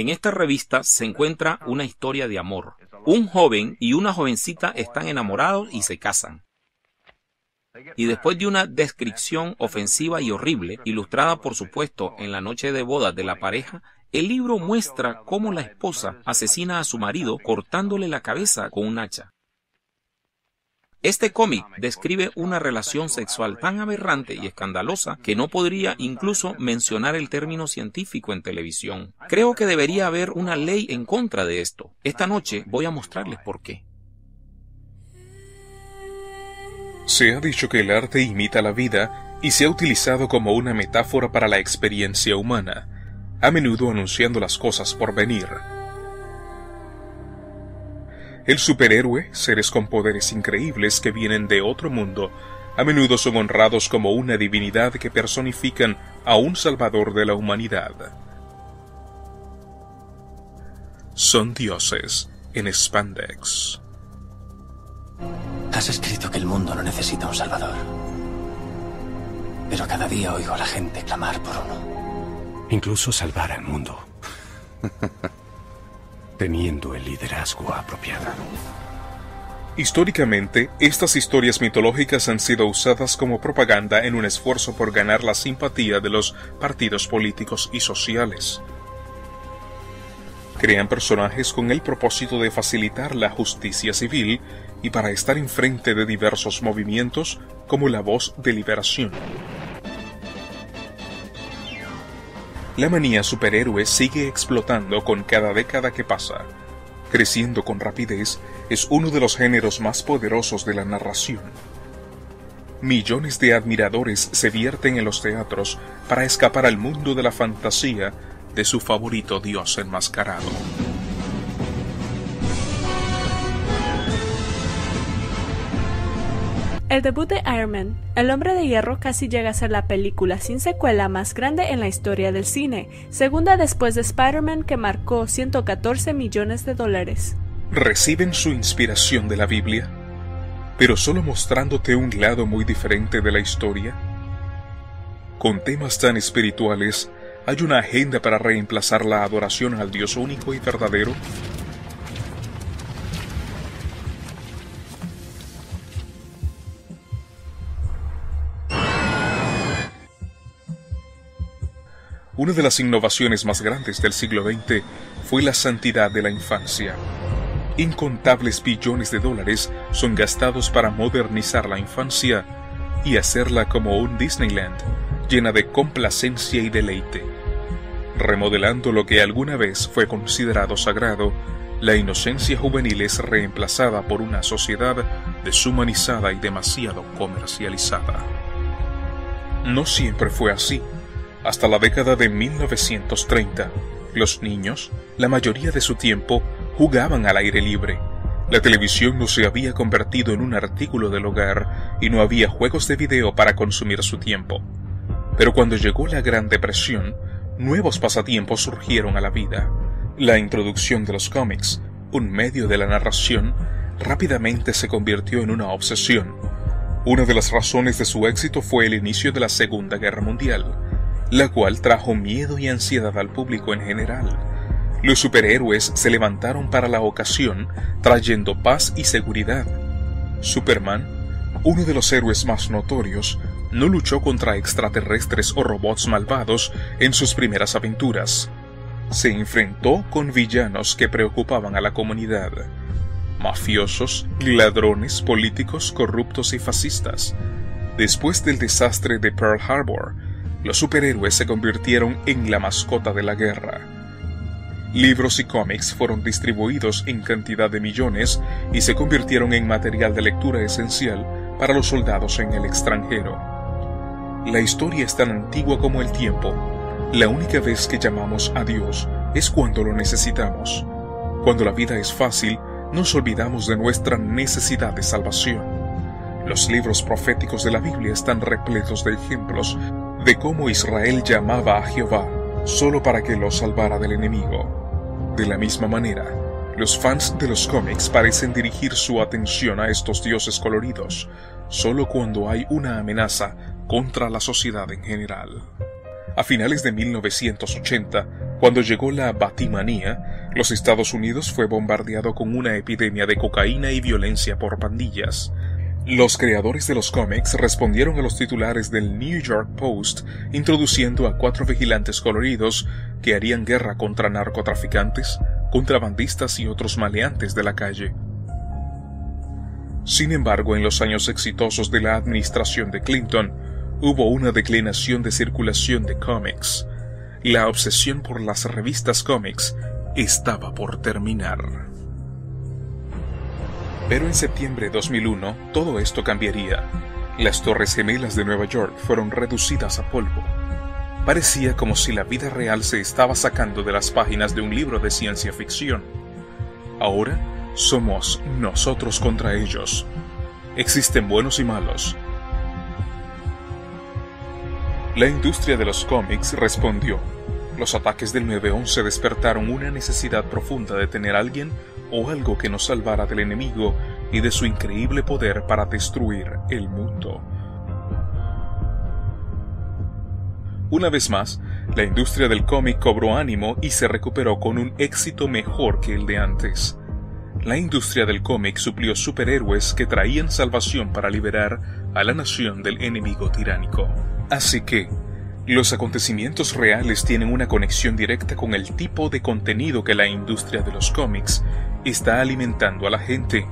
En esta revista se encuentra una historia de amor. Un joven y una jovencita están enamorados y se casan. Y después de una descripción ofensiva y horrible, ilustrada por supuesto en la noche de bodas de la pareja, el libro muestra cómo la esposa asesina a su marido cortándole la cabeza con un hacha. Este cómic describe una relación sexual tan aberrante y escandalosa que no podría incluso mencionar el término científico en televisión. Creo que debería haber una ley en contra de esto. Esta noche voy a mostrarles por qué. Se ha dicho que el arte imita la vida y se ha utilizado como una metáfora para la experiencia humana, a menudo anunciando las cosas por venir. El superhéroe, seres con poderes increíbles que vienen de otro mundo, a menudo son honrados como una divinidad que personifican a un salvador de la humanidad. Son dioses en spandex. Has escrito que el mundo no necesita un salvador. Pero cada día oigo a la gente clamar por uno. Incluso salvar al mundo. Teniendo el liderazgo apropiado. Históricamente, estas historias mitológicas han sido usadas como propaganda en un esfuerzo por ganar la simpatía de los partidos políticos y sociales. Crean personajes con el propósito de facilitar la justicia civil y para estar enfrente de diversos movimientos como la Voz de Liberación. La manía superhéroe sigue explotando con cada década que pasa. Creciendo con rapidez, es uno de los géneros más poderosos de la narración. Millones de admiradores se vierten en los teatros para escapar al mundo de la fantasía de su favorito dios enmascarado. El debut de Iron Man, El Hombre de Hierro, casi llega a ser la película sin secuela más grande en la historia del cine, segunda después de Spider-Man, que marcó $114 millones. Reciben su inspiración de la Biblia, pero solo mostrándote un lado muy diferente de la historia. Con temas tan espirituales, ¿hay una agenda para reemplazar la adoración al Dios único y verdadero? Una de las innovaciones más grandes del siglo XX fue la santidad de la infancia. Incontables billones de dólares son gastados para modernizar la infancia y hacerla como un Disneyland, llena de complacencia y deleite. Remodelando lo que alguna vez fue considerado sagrado, la inocencia juvenil es reemplazada por una sociedad deshumanizada y demasiado comercializada. No siempre fue así. Hasta la década de 1930, los niños, la mayoría de su tiempo, jugaban al aire libre. La televisión no se había convertido en un artículo del hogar y no había juegos de video para consumir su tiempo. Pero cuando llegó la Gran Depresión, nuevos pasatiempos surgieron a la vida. La introducción de los cómics, un medio de la narración, rápidamente se convirtió en una obsesión. Una de las razones de su éxito fue el inicio de la Segunda Guerra Mundial, la cual trajo miedo y ansiedad al público en general. Los superhéroes se levantaron para la ocasión, trayendo paz y seguridad. Superman, uno de los héroes más notorios, no luchó contra extraterrestres o robots malvados en sus primeras aventuras. Se enfrentó con villanos que preocupaban a la comunidad: mafiosos, ladrones, políticos, corruptos y fascistas. Después del desastre de Pearl Harbor, los superhéroes se convirtieron en la mascota de la guerra. Libros y cómics fueron distribuidos en cantidad de millones y se convirtieron en material de lectura esencial para los soldados en el extranjero. La historia es tan antigua como el tiempo. La única vez que llamamos a Dios es cuando lo necesitamos. Cuando la vida es fácil, nos olvidamos de nuestra necesidad de salvación. Los libros proféticos de la Biblia están repletos de ejemplos de cómo Israel llamaba a Jehová solo para que lo salvara del enemigo. De la misma manera, los fans de los cómics parecen dirigir su atención a estos dioses coloridos solo cuando hay una amenaza contra la sociedad en general. A finales de 1980, cuando llegó la Batimanía, los Estados Unidos fue bombardeado con una epidemia de cocaína y violencia por pandillas. Los creadores de los cómics respondieron a los titulares del New York Post introduciendo a 4 vigilantes coloridos que harían guerra contra narcotraficantes, contrabandistas y otros maleantes de la calle. Sin embargo, en los años exitosos de la administración de Clinton, hubo una declinación de circulación de cómics. La obsesión por las revistas cómics estaba por terminar. Pero en septiembre de 2001, todo esto cambiaría. Las Torres Gemelas de Nueva York fueron reducidas a polvo. Parecía como si la vida real se estaba sacando de las páginas de un libro de ciencia ficción. Ahora somos nosotros contra ellos. Existen buenos y malos. La industria de los cómics respondió. Los ataques del 9/11 despertaron una necesidad profunda de tener a alguien o algo que nos salvara del enemigo y de su increíble poder para destruir el mundo. Una vez más, la industria del cómic cobró ánimo y se recuperó con un éxito mejor que el de antes. La industria del cómic suplió superhéroes que traían salvación para liberar a la nación del enemigo tiránico. Así que, los acontecimientos reales tienen una conexión directa con el tipo de contenido que la industria de los cómics está alimentando a la gente.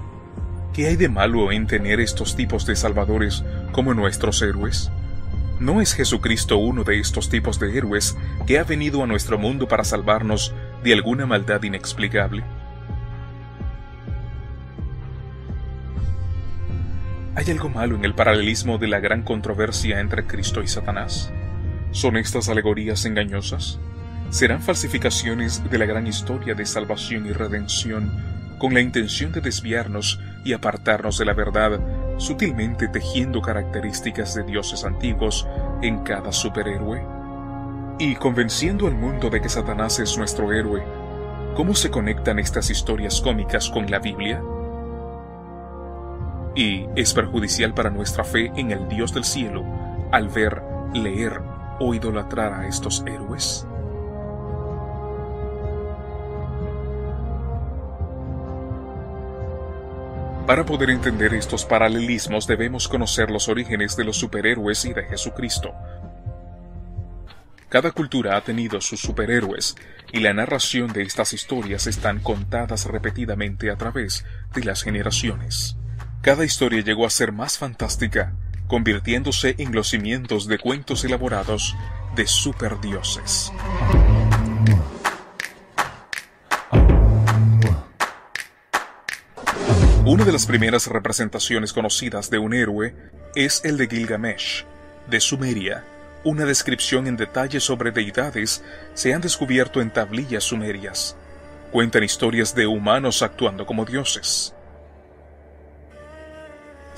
¿Qué hay de malo en tener estos tipos de salvadores como nuestros héroes? ¿No es Jesucristo uno de estos tipos de héroes que ha venido a nuestro mundo para salvarnos de alguna maldad inexplicable? ¿Hay algo malo en el paralelismo de la gran controversia entre Cristo y Satanás? ¿Son estas alegorías engañosas? ¿Serán falsificaciones de la gran historia de salvación y redención con la intención de desviarnos y apartarnos de la verdad, sutilmente tejiendo características de dioses antiguos en cada superhéroe? Y convenciendo al mundo de que Satanás es nuestro héroe, ¿cómo se conectan estas historias cómicas con la Biblia? ¿Y es perjudicial para nuestra fe en el Dios del cielo al ver, leer o idolatrar a estos héroes? Para poder entender estos paralelismos debemos conocer los orígenes de los superhéroes y de Jesucristo. Cada cultura ha tenido sus superhéroes, y la narración de estas historias están contadas repetidamente a través de las generaciones. Cada historia llegó a ser más fantástica, convirtiéndose en los cimientos de cuentos elaborados de superdioses. Una de las primeras representaciones conocidas de un héroe es el de Gilgamesh, de Sumeria. Una descripción en detalle sobre deidades se han descubierto en tablillas sumerias. Cuentan historias de humanos actuando como dioses.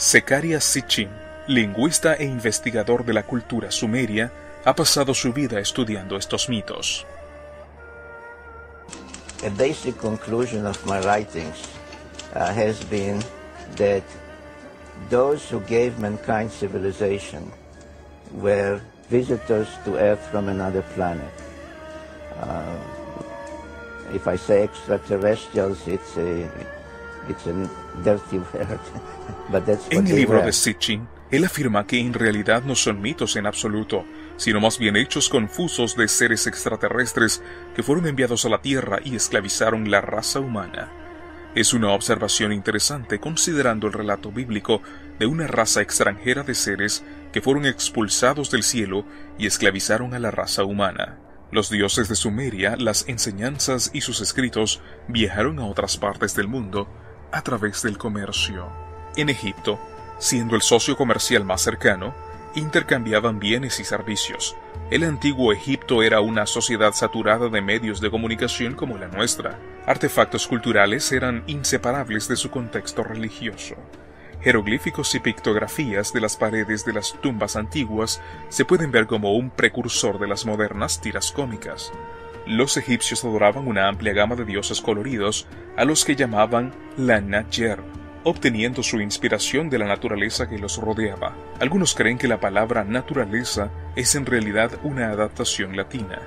Zecharia Sitchin, lingüista e investigador de la cultura sumeria, ha pasado su vida estudiando estos mitos. A basic conclusion of my writings has been that those who gave mankind civilization were visitors to Earth from another planet. If I say extraterrestrials, it's a dirty word, but that's what En el they libro were. de Sitchin, él afirma que en realidad no son mitos en absoluto, sino más bien hechos confusos de seres extraterrestres que fueron enviados a la Tierra y esclavizaron la raza humana. Es una observación interesante considerando el relato bíblico de una raza extranjera de seres que fueron expulsados del cielo y esclavizaron a la raza humana. Los dioses de Sumeria, las enseñanzas y sus escritos viajaron a otras partes del mundo a través del comercio. En Egipto, siendo el socio comercial más cercano, intercambiaban bienes y servicios. El antiguo Egipto era una sociedad saturada de medios de comunicación como la nuestra. Artefactos culturales eran inseparables de su contexto religioso. Jeroglíficos y pictografías de las paredes de las tumbas antiguas se pueden ver como un precursor de las modernas tiras cómicas. Los egipcios adoraban una amplia gama de dioses coloridos a los que llamaban la Najer, obteniendo su inspiración de la naturaleza que los rodeaba. Algunos creen que la palabra naturaleza es en realidad una adaptación latina.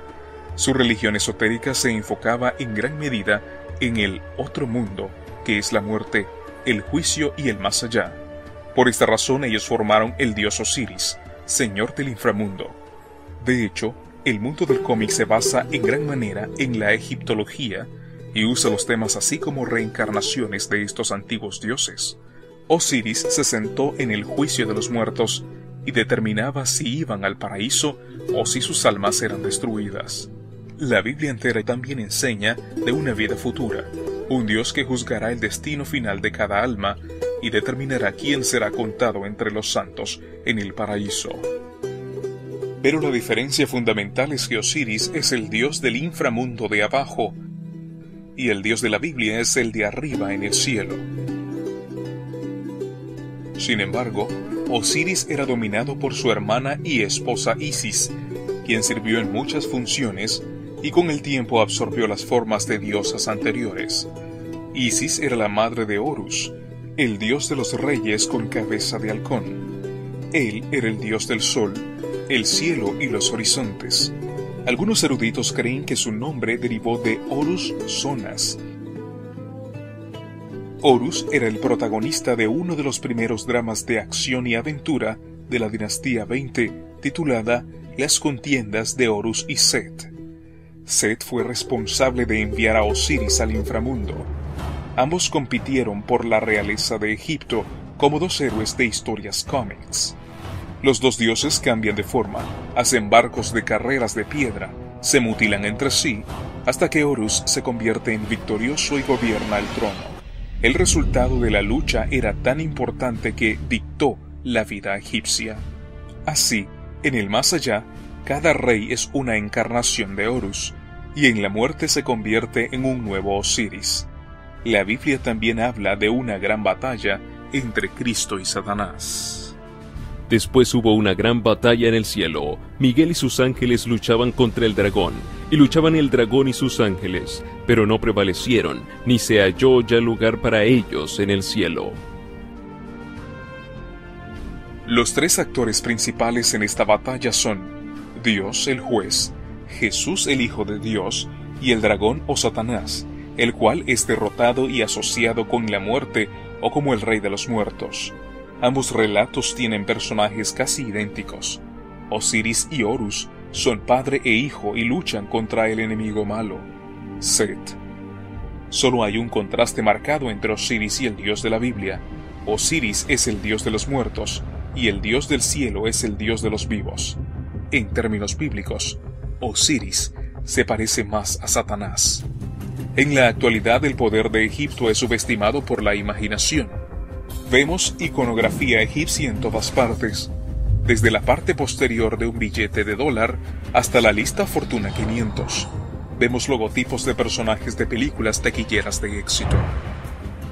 Su religión esotérica se enfocaba en gran medida en el otro mundo, que es la muerte, el juicio y el más allá. Por esta razón ellos formaron el dios Osiris, señor del inframundo. De hecho, el mundo del cómic se basa en gran manera en la egiptología y usa los temas así como reencarnaciones de estos antiguos dioses. Osiris se sentó en el juicio de los muertos y determinaba si iban al paraíso o si sus almas eran destruidas. La Biblia entera también enseña de una vida futura, un Dios que juzgará el destino final de cada alma y determinará quién será contado entre los santos en el paraíso. Pero la diferencia fundamental es que Osiris es el dios del inframundo de abajo y el dios de la Biblia es el de arriba en el cielo. Sin embargo, Osiris era dominado por su hermana y esposa Isis, quien sirvió en muchas funciones y con el tiempo absorbió las formas de diosas anteriores. Isis era la madre de Horus, el dios de los reyes con cabeza de halcón. Él era el dios del sol, el cielo y los horizontes. Algunos eruditos creen que su nombre derivó de Horus Zonas. Horus era el protagonista de uno de los primeros dramas de acción y aventura de la dinastía 20, titulada Las contiendas de Horus y Set. Set fue responsable de enviar a Osiris al inframundo. Ambos compitieron por la realeza de Egipto como dos héroes de historias cómics. Los dos dioses cambian de forma, hacen barcos de carreras de piedra, se mutilan entre sí, hasta que Horus se convierte en victorioso y gobierna el trono. El resultado de la lucha era tan importante que dictó la vida egipcia. Así, en el más allá, cada rey es una encarnación de Horus, y en la muerte se convierte en un nuevo Osiris. La Biblia también habla de una gran batalla entre Cristo y Satanás. Después hubo una gran batalla en el cielo. Miguel y sus ángeles luchaban contra el dragón, y luchaban el dragón y sus ángeles, pero no prevalecieron, ni se halló ya lugar para ellos en el cielo. Los tres actores principales en esta batalla son Dios el juez, Jesús el Hijo de Dios y el dragón o Satanás, el cual es derrotado y asociado con la muerte o como el rey de los muertos. Ambos relatos tienen personajes casi idénticos. Osiris y Horus son padre e hijo y luchan contra el enemigo malo, Set. Solo hay un contraste marcado entre Osiris y el dios de la Biblia. Osiris es el dios de los muertos y el dios del cielo es el dios de los vivos. En términos bíblicos, Osiris se parece más a Satanás. En la actualidad el poder de Egipto es subestimado por la imaginación. Vemos iconografía egipcia en todas partes, desde la parte posterior de un billete de $1 hasta la lista Fortuna 500. Vemos logotipos de personajes de películas taquilleras de éxito.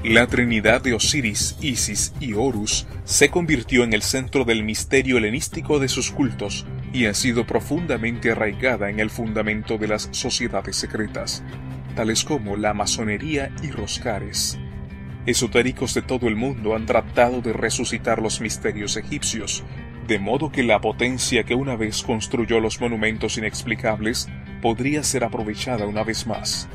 La trinidad de Osiris, Isis y Horus se convirtió en el centro del misterio helenístico de sus cultos y ha sido profundamente arraigada en el fundamento de las sociedades secretas, tales como la masonería y roscares. Esotéricos de todo el mundo han tratado de resucitar los misterios egipcios, de modo que la potencia que una vez construyó los monumentos inexplicables podría ser aprovechada una vez más.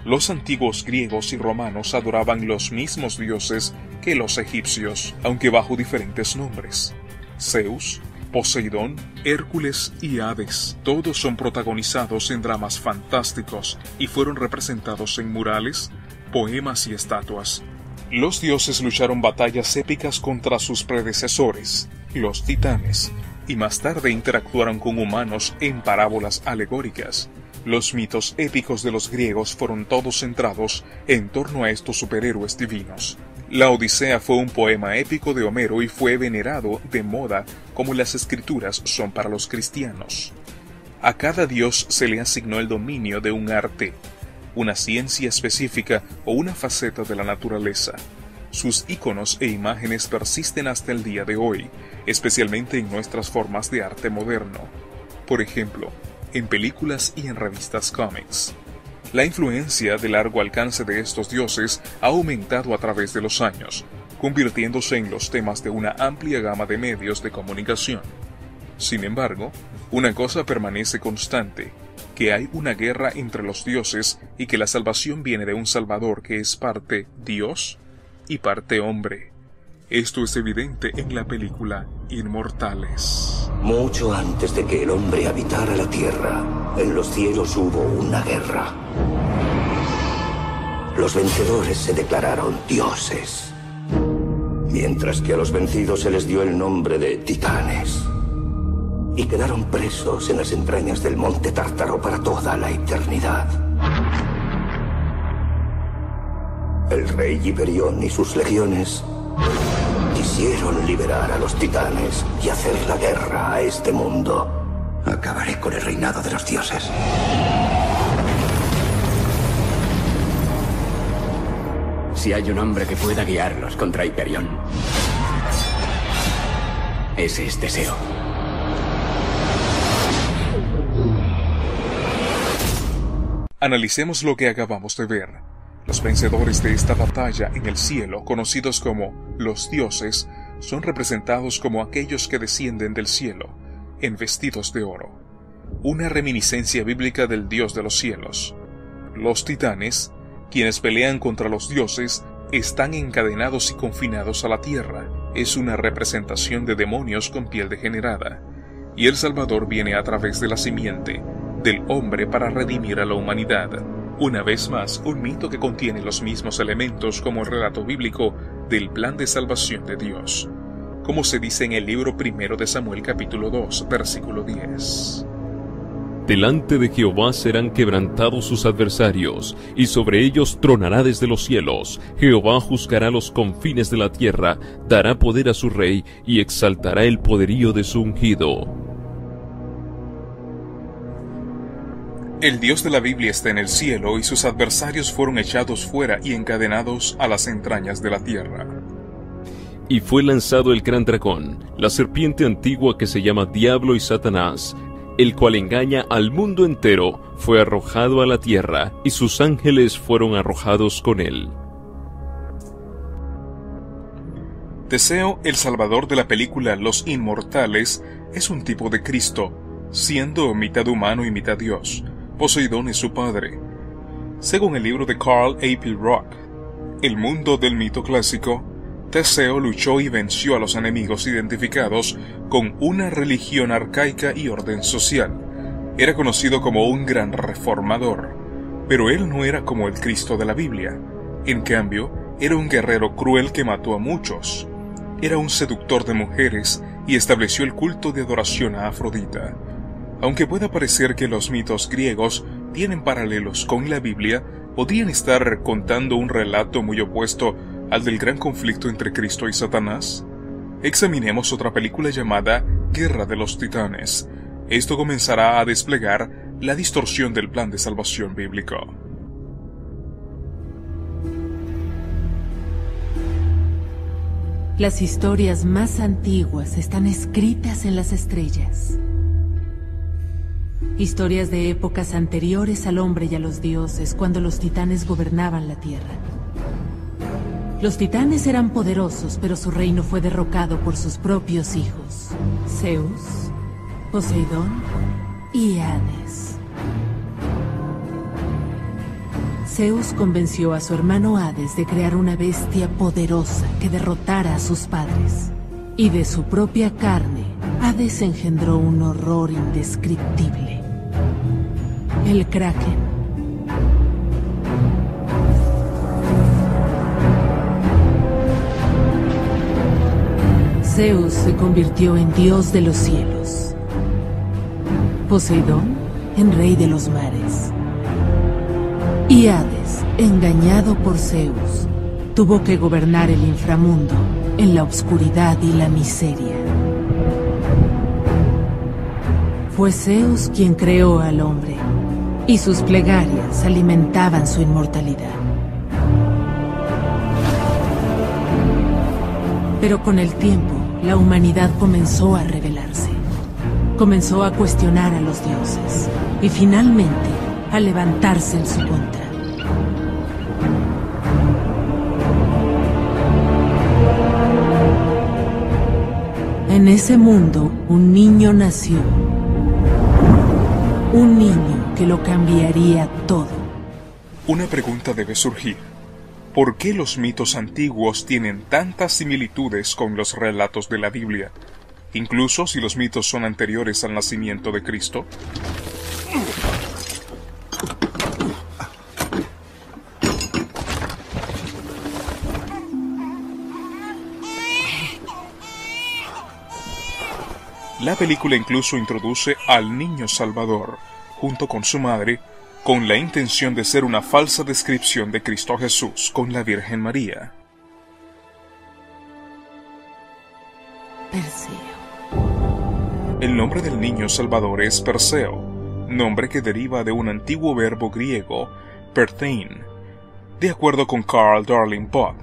Los antiguos griegos y romanos adoraban los mismos dioses que los egipcios, aunque bajo diferentes nombres. Zeus, Poseidón, Hércules y Hades, todos son protagonizados en dramas fantásticos y fueron representados en murales, poemas y estatuas. Los dioses lucharon batallas épicas contra sus predecesores, los titanes, y más tarde interactuaron con humanos en parábolas alegóricas. Los mitos épicos de los griegos fueron todos centrados en torno a estos superhéroes divinos. La Odisea fue un poema épico de Homero y fue venerado de moda como las escrituras son para los cristianos. A cada dios se le asignó el dominio de un arte, una ciencia específica o una faceta de la naturaleza. Sus íconos e imágenes persisten hasta el día de hoy, especialmente en nuestras formas de arte moderno. Por ejemplo, en películas y en revistas cómics. La influencia de largo alcance de estos dioses ha aumentado a través de los años, convirtiéndose en los temas de una amplia gama de medios de comunicación. Sin embargo, una cosa permanece constante, que hay una guerra entre los dioses y que la salvación viene de un Salvador que es parte Dios y parte hombre. Esto es evidente en la película Inmortales. Mucho antes de que el hombre habitara la tierra, en los cielos hubo una guerra. Los vencedores se declararon dioses, mientras que a los vencidos se les dio el nombre de titanes. Y quedaron presos en las entrañas del monte Tártaro para toda la eternidad. El rey Hiperión y sus legiones quisieron liberar a los titanes y hacer la guerra a este mundo. Acabaré con el reinado de los dioses. Si hay un hombre que pueda guiarlos contra Hiperión, ese es Teseo. Analicemos lo que acabamos de ver. Los vencedores de esta batalla en el cielo, conocidos como los dioses, son representados como aquellos que descienden del cielo, en vestidos de oro. Una reminiscencia bíblica del Dios de los cielos. Los titanes, quienes pelean contra los dioses, están encadenados y confinados a la tierra. Es una representación de demonios con piel degenerada. Y el Salvador viene a través de la simiente del hombre para redimir a la humanidad. Una vez más, un mito que contiene los mismos elementos como el relato bíblico del plan de salvación de Dios, como se dice en el libro 1 de Samuel capítulo 2, versículo 10. Delante de Jehová serán quebrantados sus adversarios, y sobre ellos tronará desde los cielos. Jehová juzgará los confines de la tierra, dará poder a su rey, y exaltará el poderío de su ungido. El Dios de la Biblia está en el cielo y sus adversarios fueron echados fuera y encadenados a las entrañas de la tierra. Y fue lanzado el gran dragón, la serpiente antigua que se llama Diablo y Satanás, el cual engaña al mundo entero, fue arrojado a la tierra, y sus ángeles fueron arrojados con él. Teseo, el salvador de la película Los Inmortales, es un tipo de Cristo, siendo mitad humano y mitad Dios. Poseidón es su padre. Según el libro de Carl A. P. Rock, El mundo del mito clásico, Teseo luchó y venció a los enemigos identificados con una religión arcaica y orden social. Era conocido como un gran reformador, pero él no era como el Cristo de la Biblia. En cambio, era un guerrero cruel que mató a muchos. Era un seductor de mujeres y estableció el culto de adoración a Afrodita. Aunque pueda parecer que los mitos griegos tienen paralelos con la Biblia, podrían estar contando un relato muy opuesto al del gran conflicto entre Cristo y Satanás. Examinemos otra película llamada Guerra de los Titanes. Esto comenzará a desplegar la distorsión del plan de salvación bíblico. Las historias más antiguas están escritas en las estrellas. Historias de épocas anteriores al hombre y a los dioses, cuando los titanes gobernaban la tierra. Los titanes eran poderosos, pero su reino fue derrocado por sus propios hijos, Zeus, Poseidón y Hades. Zeus convenció a su hermano Hades de crear una bestia poderosa que derrotara a sus padres. Y de su propia carne, Hades engendró un horror indescriptible: el Kraken. Zeus se convirtió en dios de los cielos, Poseidón en rey de los mares, y Hades, engañado por Zeus, tuvo que gobernar el inframundo en la oscuridad y la miseria. Fue Zeus quien creó al hombre, y sus plegarias alimentaban su inmortalidad. Pero con el tiempo, la humanidad comenzó a rebelarse. Comenzó a cuestionar a los dioses, y finalmente a levantarse en su contra. En ese mundo, un niño nació. Un niño que lo cambiaría todo. Una pregunta debe surgir. ¿Por qué los mitos antiguos tienen tantas similitudes con los relatos de la Biblia, incluso si los mitos son anteriores al nacimiento de Cristo? La película incluso introduce al niño Salvador, junto con su madre, con la intención de ser una falsa descripción de Cristo Jesús con la Virgen María. Perseo. El nombre del niño Salvador es Perseo, nombre que deriva de un antiguo verbo griego, perthein, de acuerdo con Carl Darling Popp.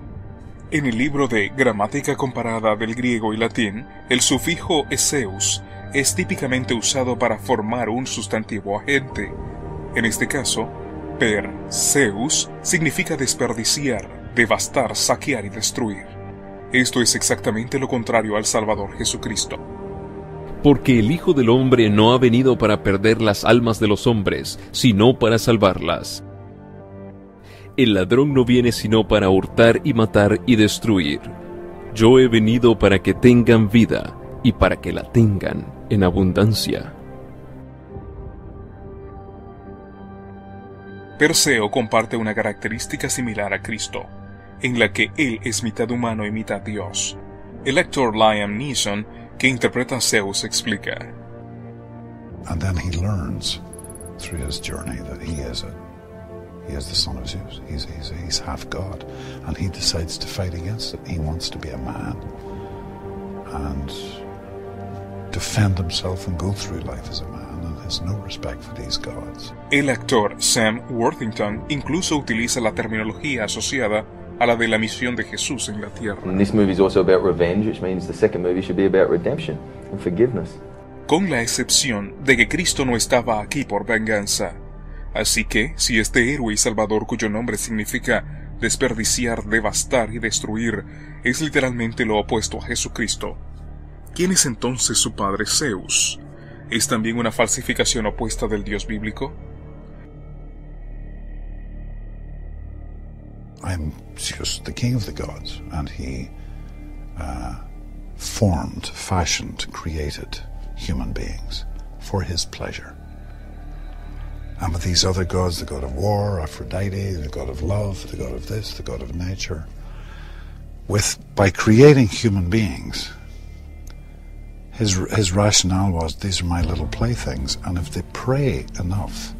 En el libro de Gramática comparada del griego y latín, el sufijo eseus es típicamente usado para formar un sustantivo agente. En este caso, Perseus significa desperdiciar, devastar, saquear y destruir. Esto es exactamente lo contrario al Salvador Jesucristo. Porque el Hijo del Hombre no ha venido para perder las almas de los hombres, sino para salvarlas. El ladrón no viene sino para hurtar y matar y destruir. Yo he venido para que tengan vida y para que la tengan en abundancia. Perseo comparte una característica similar a Cristo, en la que él es mitad humano y mitad Dios. El actor Liam Neeson, que interpreta a Zeus, explica. And then he learns through his journey that he is the son of Zeus. He's half God, and he decides to fight against it. He wants to be a man and defend himself and go through life as a man, and has no respect for these gods. El actor Sam Worthington incluso utiliza la terminología asociada a la de la misión de Jesús en la tierra. And this movie is also about revenge, which means the second movie should be about redemption and forgiveness. Con la excepción de que Cristo no estaba aquí por venganza. Así que, si este héroe y salvador cuyo nombre significa desperdiciar, devastar y destruir, es literalmente lo opuesto a Jesucristo, ¿quién es entonces su padre Zeus? ¿Es también una falsificación opuesta del Dios bíblico? I'm Zeus, the king of the gods, and he formed, fashioned, created human beings for his pleasure. And with these other gods, the god of war, Aphrodite, the god of love, the god of this, the god of nature, by creating human beings, his rationale was, these are my little playthings, and if they pray enough,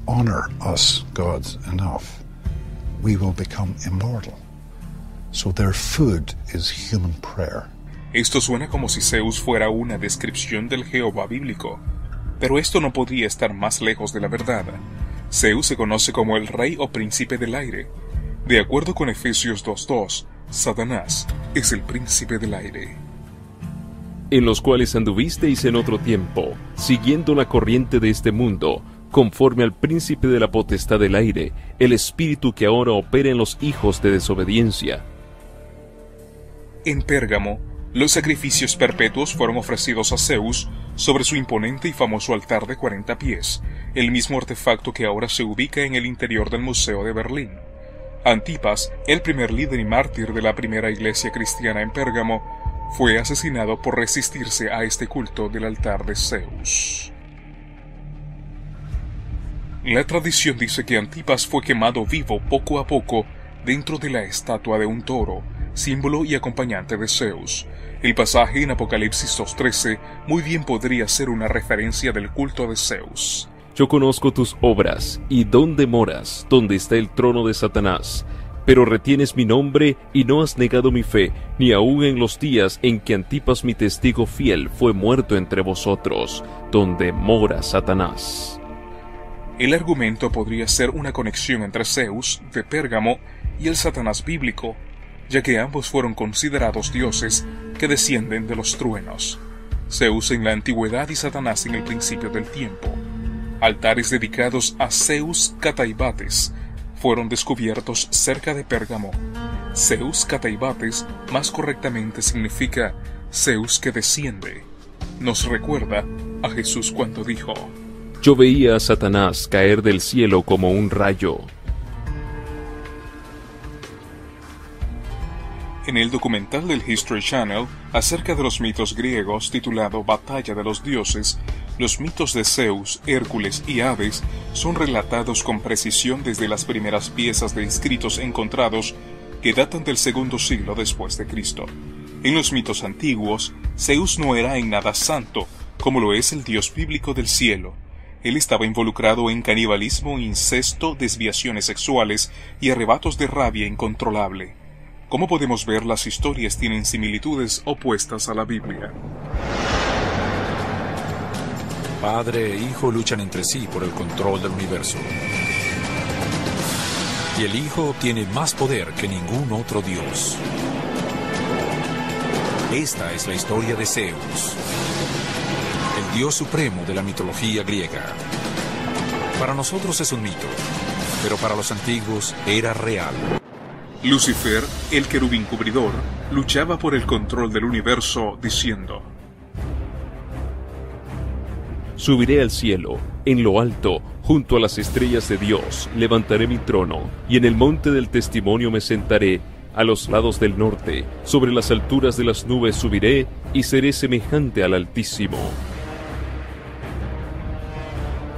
honor us gods enough, we will become immortal. So their food is human prayer. Esto suena como si Zeus fuera una descripción del Jehová bíblico. Pero esto no podría estar más lejos de la verdad. Zeus se conoce como el rey o príncipe del aire. De acuerdo con Efesios 2:2, Satanás es el príncipe del aire. En los cuales anduvisteis en otro tiempo, siguiendo la corriente de este mundo, conforme al príncipe de la potestad del aire, el espíritu que ahora opera en los hijos de desobediencia. En Pérgamo, los sacrificios perpetuos fueron ofrecidos a Zeus sobre su imponente y famoso altar de 40 pies, el mismo artefacto que ahora se ubica en el interior del Museo de Berlín. Antipas, el primer líder y mártir de la primera iglesia cristiana en Pérgamo, fue asesinado por resistirse a este culto del altar de Zeus. La tradición dice que Antipas fue quemado vivo poco a poco dentro de la estatua de un toro, símbolo y acompañante de Zeus. El pasaje en Apocalipsis 2:13 muy bien podría ser una referencia del culto de Zeus. Yo conozco tus obras, y dónde moras, donde está el trono de Satanás. Pero retienes mi nombre, y no has negado mi fe, ni aun en los días en que Antipas mi testigo fiel fue muerto entre vosotros, donde mora Satanás. El argumento podría ser una conexión entre Zeus, de Pérgamo, y el Satanás bíblico, ya que ambos fueron considerados dioses que descienden de los truenos. Zeus en la antigüedad y Satanás en el principio del tiempo. Altares dedicados a Zeus Cataibates fueron descubiertos cerca de Pérgamo. Zeus Cataibates más correctamente significa Zeus que desciende. Nos recuerda a Jesús cuando dijo: Yo veía a Satanás caer del cielo como un rayo. En el documental del History Channel acerca de los mitos griegos titulado Batalla de los Dioses, los mitos de Zeus, Hércules y Hades son relatados con precisión desde las primeras piezas de escritos encontrados que datan del segundo siglo después de Cristo. En los mitos antiguos, Zeus no era en nada santo, como lo es el dios bíblico del cielo. Él estaba involucrado en canibalismo, incesto, desviaciones sexuales y arrebatos de rabia incontrolable. Como podemos ver, las historias tienen similitudes opuestas a la Biblia. Padre e hijo luchan entre sí por el control del universo. Y el hijo obtiene más poder que ningún otro dios. Esta es la historia de Zeus, el dios supremo de la mitología griega. Para nosotros es un mito, pero para los antiguos era real. Lucifer, el querubín cubridor, luchaba por el control del universo, diciendo: Subiré al cielo, en lo alto, junto a las estrellas de Dios, levantaré mi trono, y en el monte del testimonio me sentaré, a los lados del norte, sobre las alturas de las nubes subiré, y seré semejante al Altísimo.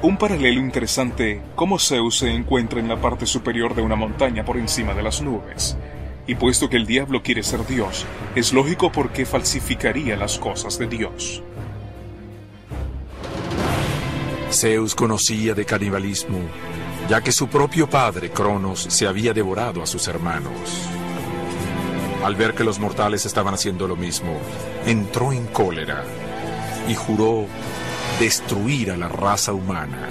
Un paralelo interesante, cómo Zeus se encuentra en la parte superior de una montaña por encima de las nubes. Y puesto que el diablo quiere ser Dios, es lógico por qué falsificaría las cosas de Dios. Zeus conocía de canibalismo, ya que su propio padre, Cronos, se había devorado a sus hermanos. Al ver que los mortales estaban haciendo lo mismo, entró en cólera y juró destruir a la raza humana.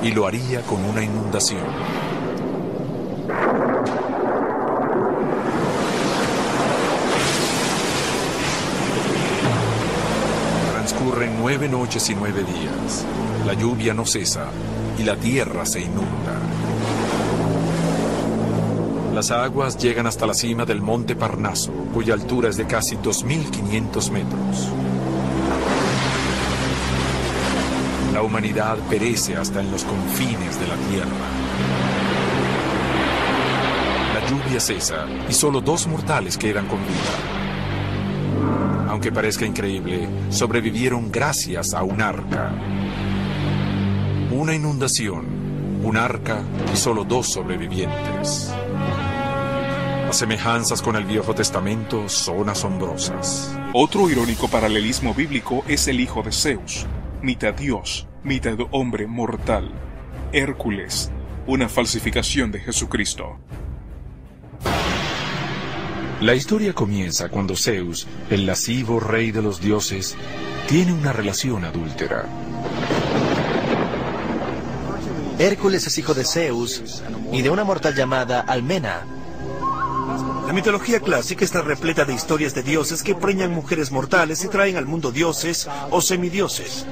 Y lo haría con una inundación. Transcurren 9 noches y 9 días. La lluvia no cesa y la tierra se inunda. Las aguas llegan hasta la cima del monte Parnaso, cuya altura es de casi 2.500 metros. La humanidad perece hasta en los confines de la tierra. La lluvia cesa y solo 2 mortales quedan con vida. Aunque parezca increíble, sobrevivieron gracias a un arca. Una inundación, un arca y solo 2 sobrevivientes. Las semejanzas con el Viejo Testamento son asombrosas. Otro irónico paralelismo bíblico es el hijo de Zeus, mitad dios, mitad hombre mortal, Hércules, una falsificación de Jesucristo. La historia comienza cuando Zeus, el lascivo rey de los dioses, tiene una relación adúltera. Hércules es hijo de Zeus y de una mortal llamada Almena. La mitología clásica está repleta de historias de dioses que preñan mujeres mortales y traen al mundo dioses o semidioses.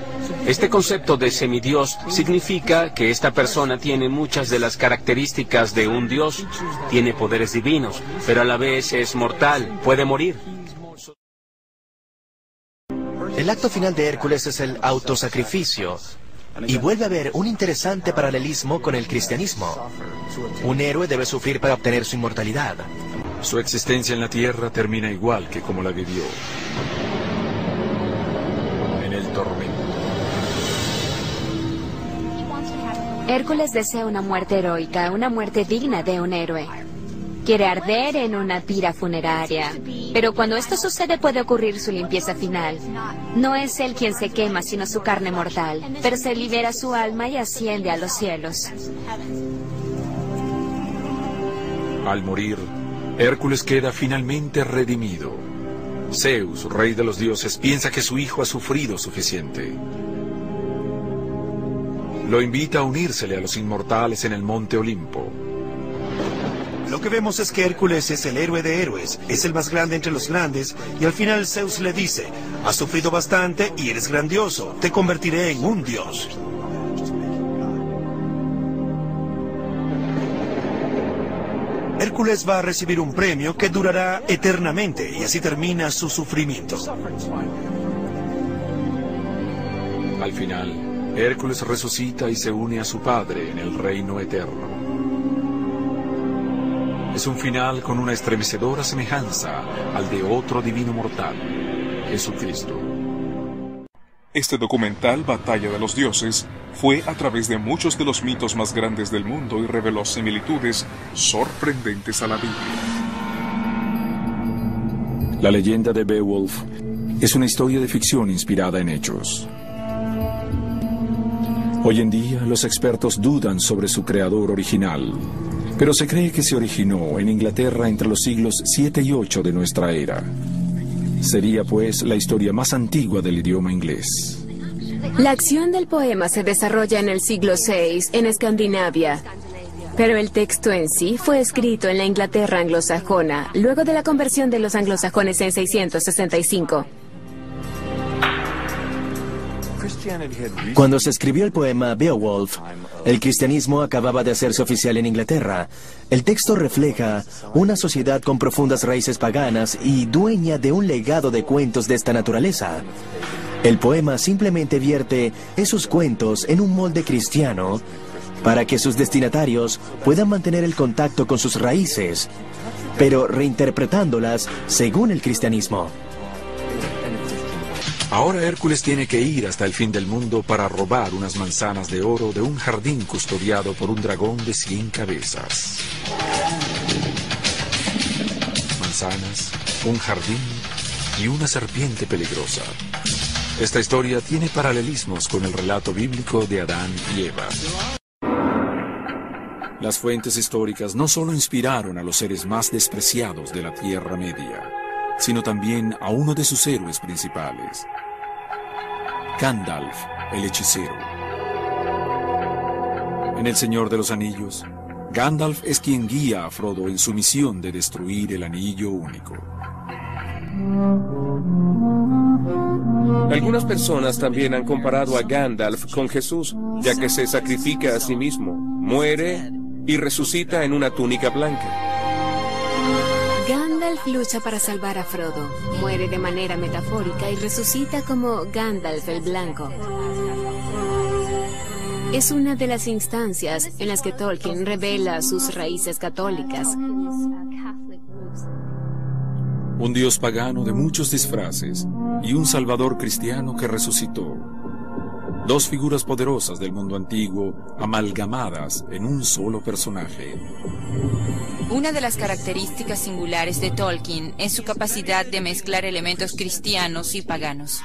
Este concepto de semidios significa que esta persona tiene muchas de las características de un dios, tiene poderes divinos, pero a la vez es mortal, puede morir. El acto final de Hércules es el autosacrificio. Y vuelve a haber un interesante paralelismo con el cristianismo. Un héroe debe sufrir para obtener su inmortalidad. Su existencia en la tierra termina igual que como la vivió. En el tormento. Hércules desea una muerte heroica, una muerte digna de un héroe. Quiere arder en una pira funeraria. Pero cuando esto sucede puede ocurrir su limpieza final. No es él quien se quema, sino su carne mortal. Pero se libera su alma y asciende a los cielos. Al morir, Hércules queda finalmente redimido. Zeus, rey de los dioses, piensa que su hijo ha sufrido suficiente. Lo invita a unírsele a los inmortales en el monte Olimpo. Lo que vemos es que Hércules es el héroe de héroes, es el más grande entre los grandes, y al final Zeus le dice: has sufrido bastante y eres grandioso, te convertiré en un dios. Hércules va a recibir un premio que durará eternamente y así termina su sufrimiento. Al final, Hércules resucita y se une a su padre en el reino eterno. Es un final con una estremecedora semejanza al de otro divino mortal, Jesucristo. Este documental, Batalla de los Dioses, fue a través de muchos de los mitos más grandes del mundo y reveló similitudes sorprendentes a la Biblia. La leyenda de Beowulf es una historia de ficción inspirada en hechos. Hoy en día, los expertos dudan sobre su creador original, pero se cree que se originó en Inglaterra entre los siglos 7 y 8 de nuestra era. Sería, pues, la historia más antigua del idioma inglés. La acción del poema se desarrolla en el siglo VI en Escandinavia, pero el texto en sí fue escrito en la Inglaterra anglosajona, luego de la conversión de los anglosajones en 665. Cuando se escribió el poema Beowulf, el cristianismo acababa de hacerse oficial en Inglaterra. El texto refleja una sociedad con profundas raíces paganas y dueña de un legado de cuentos de esta naturaleza. El poema simplemente vierte esos cuentos en un molde cristiano para que sus destinatarios puedan mantener el contacto con sus raíces, pero reinterpretándolas según el cristianismo. Ahora Hércules tiene que ir hasta el fin del mundo para robar unas manzanas de oro de un jardín custodiado por un dragón de 100 cabezas. Manzanas, un jardín y una serpiente peligrosa. Esta historia tiene paralelismos con el relato bíblico de Adán y Eva. Las fuentes históricas no solo inspiraron a los seres más despreciados de la Tierra Media, sino también a uno de sus héroes principales, Gandalf, el hechicero. En El Señor de los Anillos, Gandalf es quien guía a Frodo en su misión de destruir el Anillo Único. Algunas personas también han comparado a Gandalf con Jesús, ya que se sacrifica a sí mismo, muere y resucita en una túnica blanca. Gandalf lucha para salvar a Frodo, muere de manera metafórica y resucita como Gandalf el Blanco. Es una de las instancias en las que Tolkien revela sus raíces católicas. Un dios pagano de muchos disfraces y un salvador cristiano que resucitó. Dos figuras poderosas del mundo antiguo amalgamadas en un solo personaje. Una de las características singulares de Tolkien es su capacidad de mezclar elementos cristianos y paganos.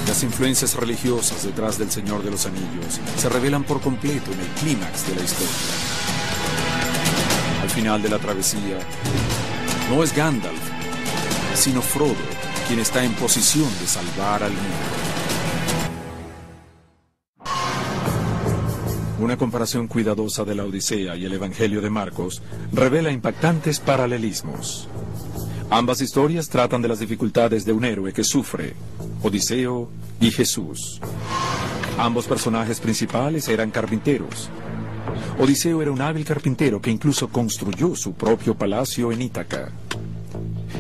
Las influencias religiosas detrás del Señor de los Anillos se revelan por completo en el clímax de la historia. Al final de la travesía, no es Gandalf, sino Frodo, quien está en posición de salvar al mundo. Una comparación cuidadosa de la Odisea y el Evangelio de Marcos revela impactantes paralelismos. Ambas historias tratan de las dificultades de un héroe que sufre, Odiseo y Jesús. Ambos personajes principales eran carpinteros. Odiseo era un hábil carpintero que incluso construyó su propio palacio en Ítaca.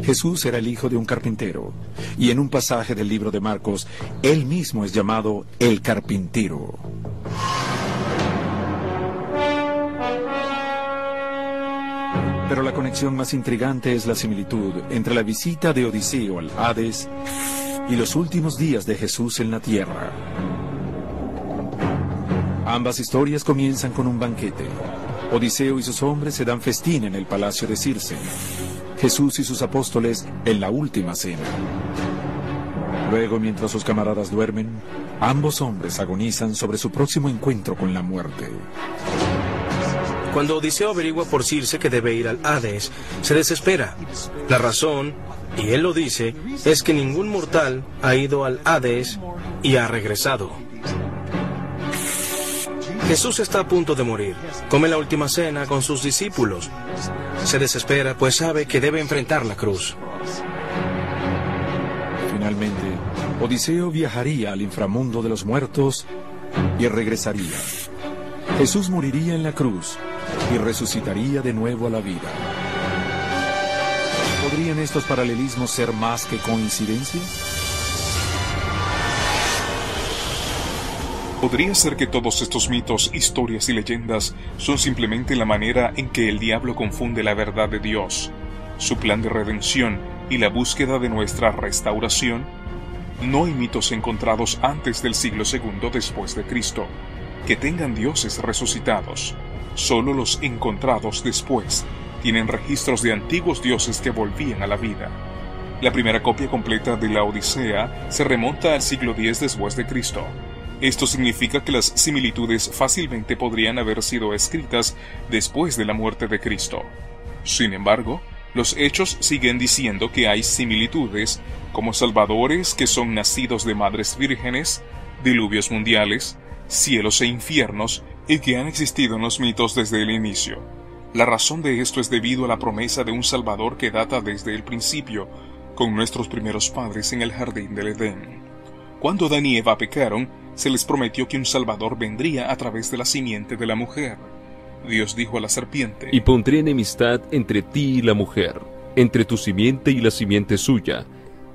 Jesús era el hijo de un carpintero, y en un pasaje del libro de Marcos, él mismo es llamado el carpintero. Pero la conexión más intrigante es la similitud entre la visita de Odiseo al Hades y los últimos días de Jesús en la tierra. Ambas historias comienzan con un banquete. Odiseo y sus hombres se dan festín en el palacio de Circe. Jesús y sus apóstoles en la última cena. Luego, mientras sus camaradas duermen, ambos hombres agonizan sobre su próximo encuentro con la muerte. Cuando Odiseo averigua por Circe que debe ir al Hades, se desespera. La razón, y él lo dice, es que ningún mortal ha ido al Hades y ha regresado. Jesús está a punto de morir. Come la última cena con sus discípulos. Se desespera, pues sabe que debe enfrentar la cruz. Finalmente, Odiseo viajaría al inframundo de los muertos y regresaría. Jesús moriría en la cruz y resucitaría de nuevo a la vida. ¿Podrían estos paralelismos ser más que coincidencias? ¿Podría ser que todos estos mitos, historias y leyendas son simplemente la manera en que el diablo confunde la verdad de Dios, su plan de redención y la búsqueda de nuestra restauración? No hay mitos encontrados antes del siglo II después de Cristo que tengan dioses resucitados. Solo los encontrados después tienen registros de antiguos dioses que volvían a la vida. La primera copia completa de la Odisea se remonta al siglo X después de Cristo. Esto significa que las similitudes fácilmente podrían haber sido escritas después de la muerte de Cristo. Sin embargo, los hechos siguen diciendo que hay similitudes, como salvadores que son nacidos de madres vírgenes, diluvios mundiales, cielos e infiernos, y que han existido en los mitos desde el inicio. La razón de esto es debido a la promesa de un Salvador que data desde el principio, con nuestros primeros padres en el jardín del Edén. Cuando Adán y Eva pecaron, se les prometió que un Salvador vendría a través de la simiente de la mujer. Dios dijo a la serpiente: Y pondré enemistad entre ti y la mujer, entre tu simiente y la simiente suya.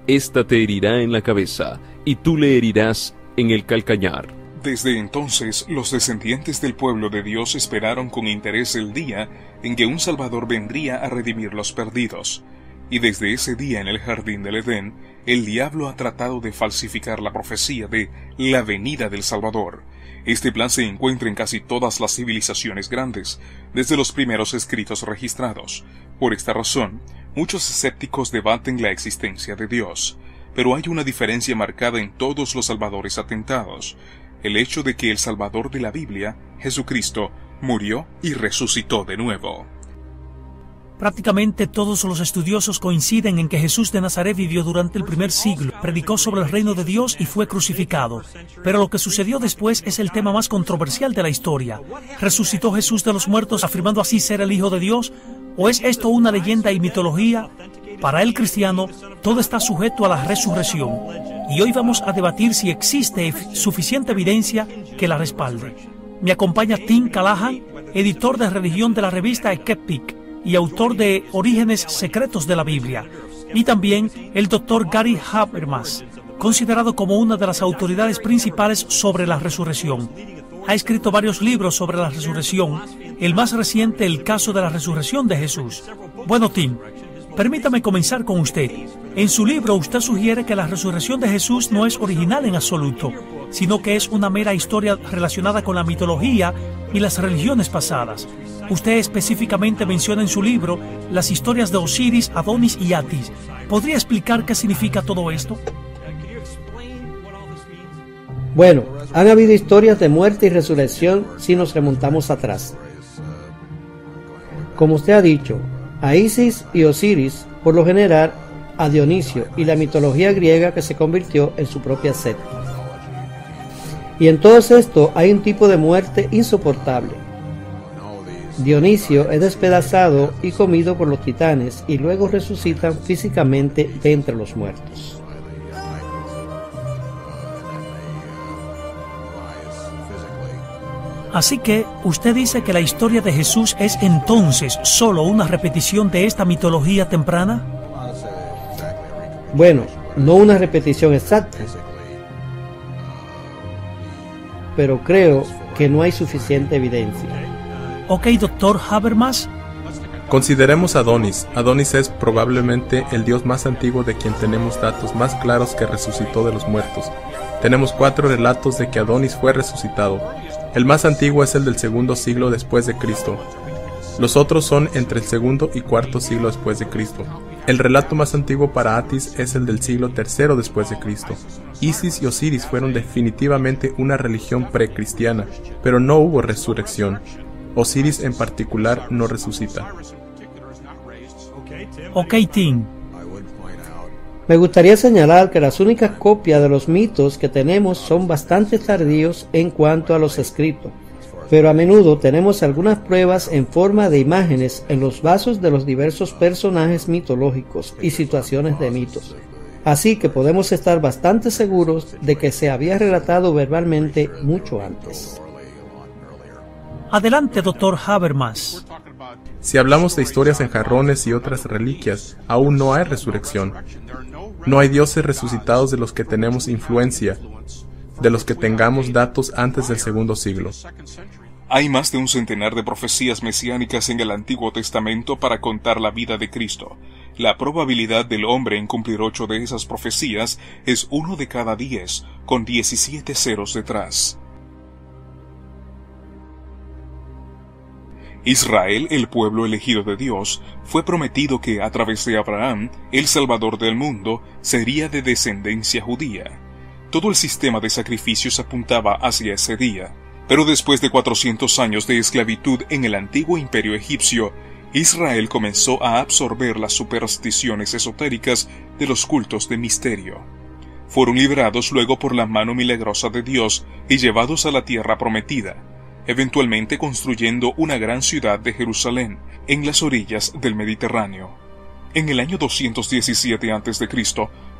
Ésta te herirá en la cabeza, y tú le herirás en el calcañar. Desde entonces, los descendientes del pueblo de Dios esperaron con interés el día en que un Salvador vendría a redimir los perdidos. Y desde ese día en el jardín del Edén, el diablo ha tratado de falsificar la profecía de la venida del Salvador. Este plan se encuentra en casi todas las civilizaciones grandes, desde los primeros escritos registrados. Por esta razón, muchos escépticos debaten la existencia de Dios, pero hay una diferencia marcada en todos los salvadores atentados: el hecho de que el Salvador de la Biblia, Jesucristo, murió y resucitó de nuevo. Prácticamente todos los estudiosos coinciden en que Jesús de Nazaret vivió durante el primer siglo, predicó sobre el reino de Dios y fue crucificado. Pero lo que sucedió después es el tema más controversial de la historia. ¿Resucitó Jesús de los muertos afirmando así ser el Hijo de Dios? ¿O es esto una leyenda y mitología? Para el cristiano, todo está sujeto a la resurrección. Y hoy vamos a debatir si existe suficiente evidencia que la respalde. Me acompaña Tim Callahan, editor de religión de la revista Skeptic y autor de Orígenes secretos de la Biblia, y también el Dr. Gary Habermas, considerado como una de las autoridades principales sobre la resurrección. Ha escrito varios libros sobre la resurrección, el más reciente, El caso de la resurrección de Jesús. Bueno, Tim, permítame comenzar con usted. En su libro usted sugiere que la resurrección de Jesús no es original en absoluto, sino que es una mera historia relacionada con la mitología y las religiones pasadas. Usted específicamente menciona en su libro las historias de Osiris, Adonis y Atis. ¿Podría explicar qué significa todo esto? Bueno, han habido historias de muerte y resurrección si nos remontamos atrás. Como usted ha dicho, a Isis y Osiris, por lo general, a Dionisio y la mitología griega que se convirtió en su propia secta. Y en todo esto hay un tipo de muerte insoportable. Dionisio es despedazado y comido por los titanes y luego resucitan físicamente de entre los muertos. Así que, usted dice que la historia de Jesús es entonces solo una repetición de esta mitología temprana. Bueno, no una repetición exacta, pero creo que no hay suficiente evidencia. Ok, doctor Habermas. Consideremos a Adonis. Adonis es probablemente el dios más antiguo de quien tenemos datos más claros que resucitó de los muertos. Tenemos 4 relatos de que Adonis fue resucitado. El más antiguo es el del 2º siglo después de Cristo. Los otros son entre el 2º y 4º siglo después de Cristo. El relato más antiguo para Atis es el del siglo III después de Cristo. Isis y Osiris fueron definitivamente una religión precristiana, pero no hubo resurrección. Osiris en particular no resucita. Ok, Tim. Me gustaría señalar que las únicas copias de los mitos que tenemos son bastante tardíos en cuanto a los escritos, pero a menudo tenemos algunas pruebas en forma de imágenes en los vasos de los diversos personajes mitológicos y situaciones de mitos. Así que podemos estar bastante seguros de que se había relatado verbalmente mucho antes. Adelante, Dr. Habermas. Si hablamos de historias en jarrones y otras reliquias, aún no hay resurrección. No hay dioses resucitados de los que tenemos influencia, de los que tengamos datos antes del segundo siglo. Hay más de un centenar de profecías mesiánicas en el Antiguo Testamento para contar la vida de Cristo. La probabilidad del hombre en cumplir 8 de esas profecías es 1 de cada 10, con 17 ceros detrás. Israel, el pueblo elegido de Dios, fue prometido que a través de Abraham, el Salvador del mundo, sería de descendencia judía. Todo el sistema de sacrificios apuntaba hacia ese día, pero después de 400 años de esclavitud en el antiguo imperio egipcio, Israel comenzó a absorber las supersticiones esotéricas de los cultos de misterio. Fueron liberados luego por la mano milagrosa de Dios y llevados a la tierra prometida, eventualmente construyendo una gran ciudad de Jerusalén, en las orillas del Mediterráneo. En el año 217 a.C.,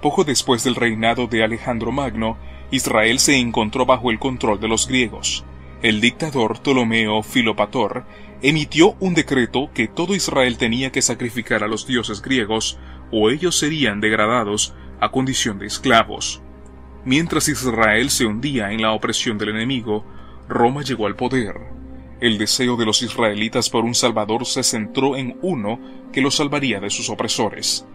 poco después del reinado de Alejandro Magno, Israel se encontró bajo el control de los griegos. El dictador Ptolomeo Filopator emitió un decreto que todo Israel tenía que sacrificar a los dioses griegos, o ellos serían degradados a condición de esclavos. Mientras Israel se hundía en la opresión del enemigo, Roma llegó al poder. El deseo de los israelitas por un Salvador se centró en uno que los salvaría de sus opresores.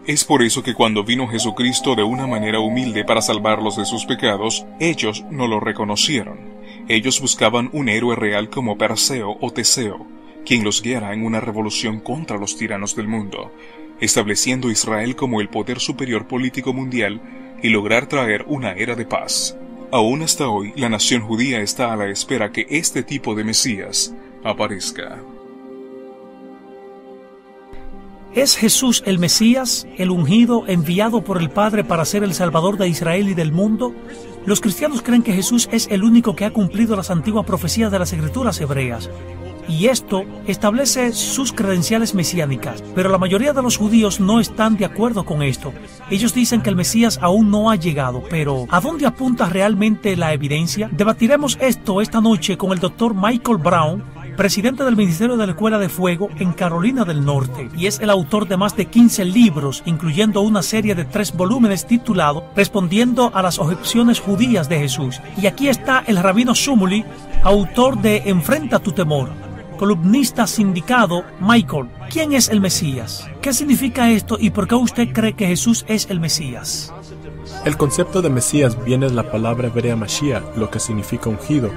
Es por eso que cuando vino Jesucristo de una manera humilde para salvarlos de sus pecados, ellos no lo reconocieron. Ellos buscaban un héroe real como Perseo o Teseo, quien los guiara en una revolución contra los tiranos del mundo, estableciendo a Israel como el poder superior político mundial y lograr traer una era de paz. Aún hasta hoy, la nación judía está a la espera que este tipo de Mesías aparezca. ¿Es Jesús el Mesías, el ungido, enviado por el Padre para ser el Salvador de Israel y del mundo? Los cristianos creen que Jesús es el único que ha cumplido las antiguas profecías de las Escrituras hebreas, y esto establece sus credenciales mesiánicas, pero la mayoría de los judíos no están de acuerdo con esto. Ellos dicen que el Mesías aún no ha llegado, pero ¿a dónde apunta realmente la evidencia? Debatiremos esto esta noche con el Dr. Michael Brown, presidente del Ministerio de la Escuela de Fuego en Carolina del Norte, y es el autor de más de 15 libros, incluyendo una serie de 3 volúmenes titulado Respondiendo a las objeciones judías de Jesús. Y aquí está el rabino Shumuli, autor de Enfrenta tu temor. Columnista sindicado. Michael, ¿quién es el Mesías? ¿Qué significa esto y por qué usted cree que Jesús es el Mesías? El concepto de Mesías viene de la palabra hebrea Mashiach, lo que significa ungido,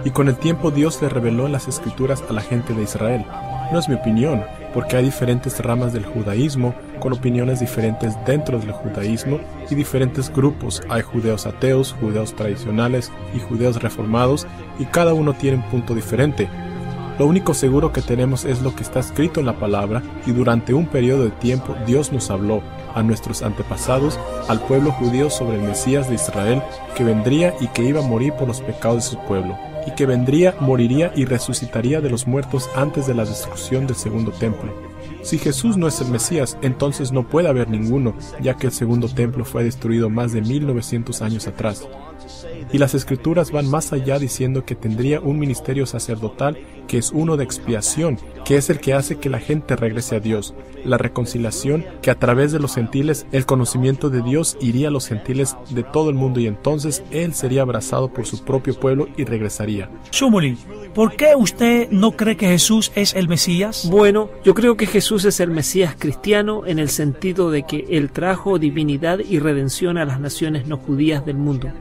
y con el tiempo Dios le reveló en las Escrituras a la gente de Israel. No es mi opinión, porque hay diferentes ramas del judaísmo, con opiniones diferentes dentro del judaísmo y diferentes grupos. Hay judeos ateos, judeos tradicionales y judeos reformados, y cada uno tiene un punto diferente. Lo único seguro que tenemos es lo que está escrito en la palabra, y durante un periodo de tiempo Dios nos habló a nuestros antepasados, al pueblo judío, sobre el Mesías de Israel, que vendría y que iba a morir por los pecados de su pueblo, y que vendría, moriría y resucitaría de los muertos antes de la destrucción del segundo templo. Si Jesús no es el Mesías, entonces no puede haber ninguno, ya que el segundo templo fue destruido más de 1900 años atrás. Y las Escrituras van más allá, diciendo que tendría un ministerio sacerdotal que es uno de expiación, que es el que hace que la gente regrese a Dios, la reconciliación, que a través de los gentiles el conocimiento de Dios iría a los gentiles de todo el mundo, y entonces Él sería abrazado por su propio pueblo y regresaría. Shumuli, ¿por qué usted no cree que Jesús es el Mesías? Bueno, yo creo que Jesús es el Mesías cristiano en el sentido de que Él trajo divinidad y redención a las naciones no judías del mundo.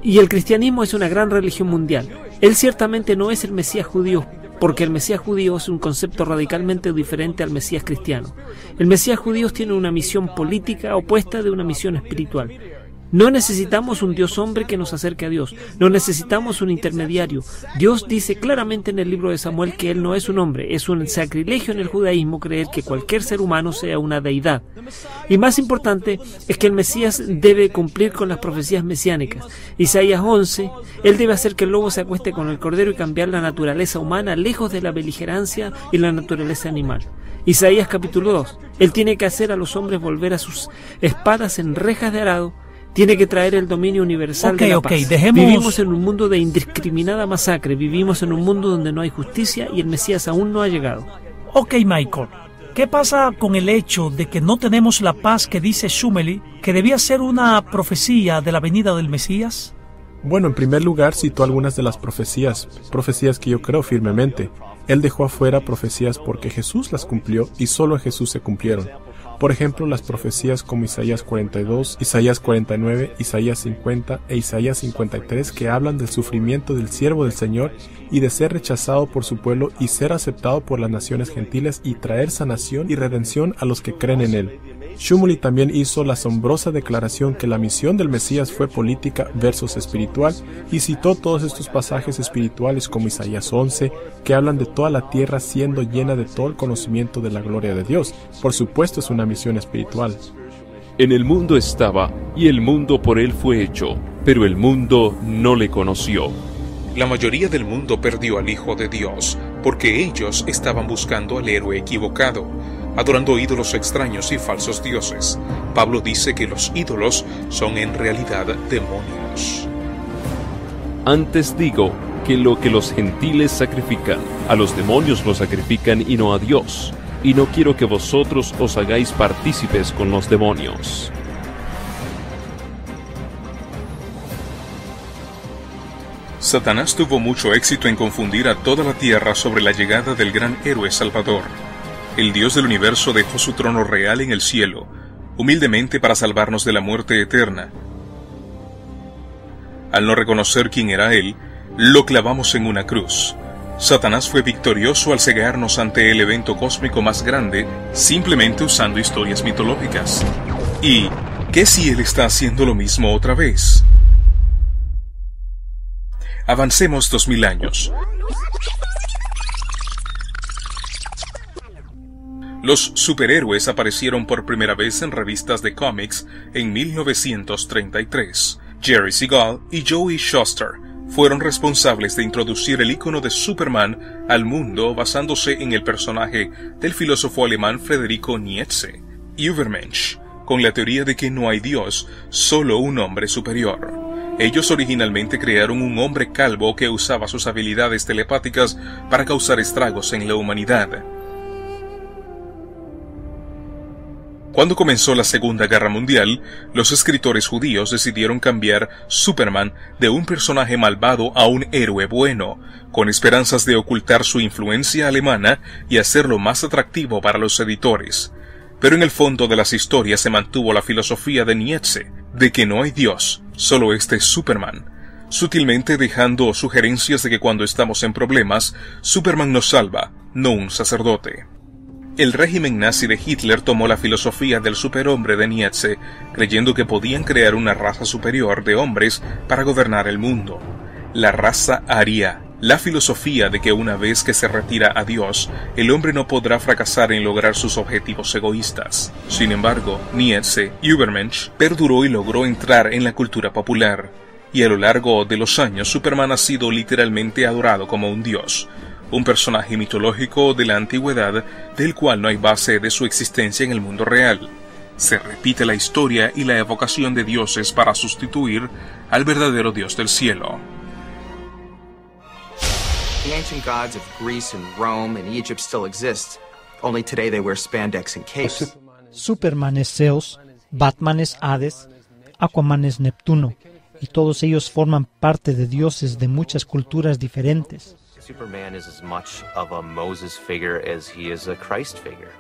Y el cristianismo es una gran religión mundial. Él ciertamente no es el Mesías judío, porque el Mesías judío es un concepto radicalmente diferente al Mesías cristiano. El Mesías judío tiene una misión política opuesta de una misión espiritual. No necesitamos un Dios hombre que nos acerque a Dios. No necesitamos un intermediario. Dios dice claramente en el libro de Samuel que Él no es un hombre. Es un sacrilegio en el judaísmo creer que cualquier ser humano sea una deidad. Y más importante es que el Mesías debe cumplir con las profecías mesiánicas. Isaías 11, Él debe hacer que el lobo se acueste con el cordero y cambiar la naturaleza humana lejos de la beligerancia y la naturaleza animal. Isaías capítulo 2, Él tiene que hacer a los hombres volver a sus espadas en rejas de arado, Tiene que traer el dominio universal de la paz. Vivimos en un mundo de indiscriminada masacre, vivimos en un mundo donde no hay justicia y el Mesías aún no ha llegado. Ok, Michael. ¿Qué pasa con el hecho de que no tenemos la paz que dice Shumeli, que debía ser una profecía de la venida del Mesías? Bueno, en primer lugar citó algunas de las profecías que yo creo firmemente. Él dejó afuera profecías porque Jesús las cumplió y solo a Jesús se cumplieron. Por ejemplo, las profecías como Isaías 42, Isaías 49, Isaías 50 e Isaías 53 que hablan del sufrimiento del siervo del Señor y de ser rechazado por su pueblo y ser aceptado por las naciones gentiles y traer sanación y redención a los que creen en él. Shumuli también hizo la asombrosa declaración que la misión del Mesías fue política versus espiritual y citó todos estos pasajes espirituales como Isaías 11 que hablan de toda la tierra siendo llena de todo el conocimiento de la gloria de Dios. Por supuesto es una misión espiritual. En el mundo estaba, y el mundo por él fue hecho, pero el mundo no le conoció. La mayoría del mundo perdió al Hijo de Dios, porque ellos estaban buscando al héroe equivocado, adorando ídolos extraños y falsos dioses. Pablo dice que los ídolos son en realidad demonios. Antes digo que lo que los gentiles sacrifican, a los demonios lo sacrifican y no a Dios. Y no quiero que vosotros os hagáis partícipes con los demonios. Satanás tuvo mucho éxito en confundir a toda la tierra sobre la llegada del gran héroe salvador. El Dios del universo dejó su trono real en el cielo, humildemente para salvarnos de la muerte eterna. Al no reconocer quién era Él, lo clavamos en una cruz. Satanás fue victorioso al cegarnos ante el evento cósmico más grande, simplemente usando historias mitológicas. ¿Y qué si Él está haciendo lo mismo otra vez? Avancemos 2000 años. Los superhéroes aparecieron por primera vez en revistas de cómics en 1933. Jerry Siegel y Joey Shuster fueron responsables de introducir el icono de Superman al mundo basándose en el personaje del filósofo alemán Friedrich Nietzsche, Übermensch, con la teoría de que no hay Dios, solo un hombre superior. Ellos originalmente crearon un hombre calvo que usaba sus habilidades telepáticas para causar estragos en la humanidad. Cuando comenzó la Segunda Guerra Mundial, los escritores judíos decidieron cambiar Superman de un personaje malvado a un héroe bueno, con esperanzas de ocultar su influencia alemana y hacerlo más atractivo para los editores. Pero en el fondo de las historias se mantuvo la filosofía de Nietzsche, de que no hay Dios, solo este Superman, sutilmente dejando sugerencias de que cuando estamos en problemas, Superman nos salva, no un sacerdote. El régimen nazi de Hitler tomó la filosofía del superhombre de Nietzsche, creyendo que podían crear una raza superior de hombres para gobernar el mundo. La raza aria, la filosofía de que una vez que se retira a Dios, el hombre no podrá fracasar en lograr sus objetivos egoístas. Sin embargo, Nietzsche, Übermensch, perduró y logró entrar en la cultura popular. Y a lo largo de los años, Superman ha sido literalmente adorado como un dios. Un personaje mitológico de la antigüedad del cual no hay base de su existencia en el mundo real. Se repite la historia y la evocación de dioses para sustituir al verdadero Dios del cielo. The ancient gods of Greece and Rome and Egypt still exist, only today they wear spandex and capes. Superman es Zeus, Batman es Hades, Aquaman es Neptuno, y todos ellos forman parte de dioses de muchas culturas diferentes. Superman is as much of a Moses figure as he is a Christ figure.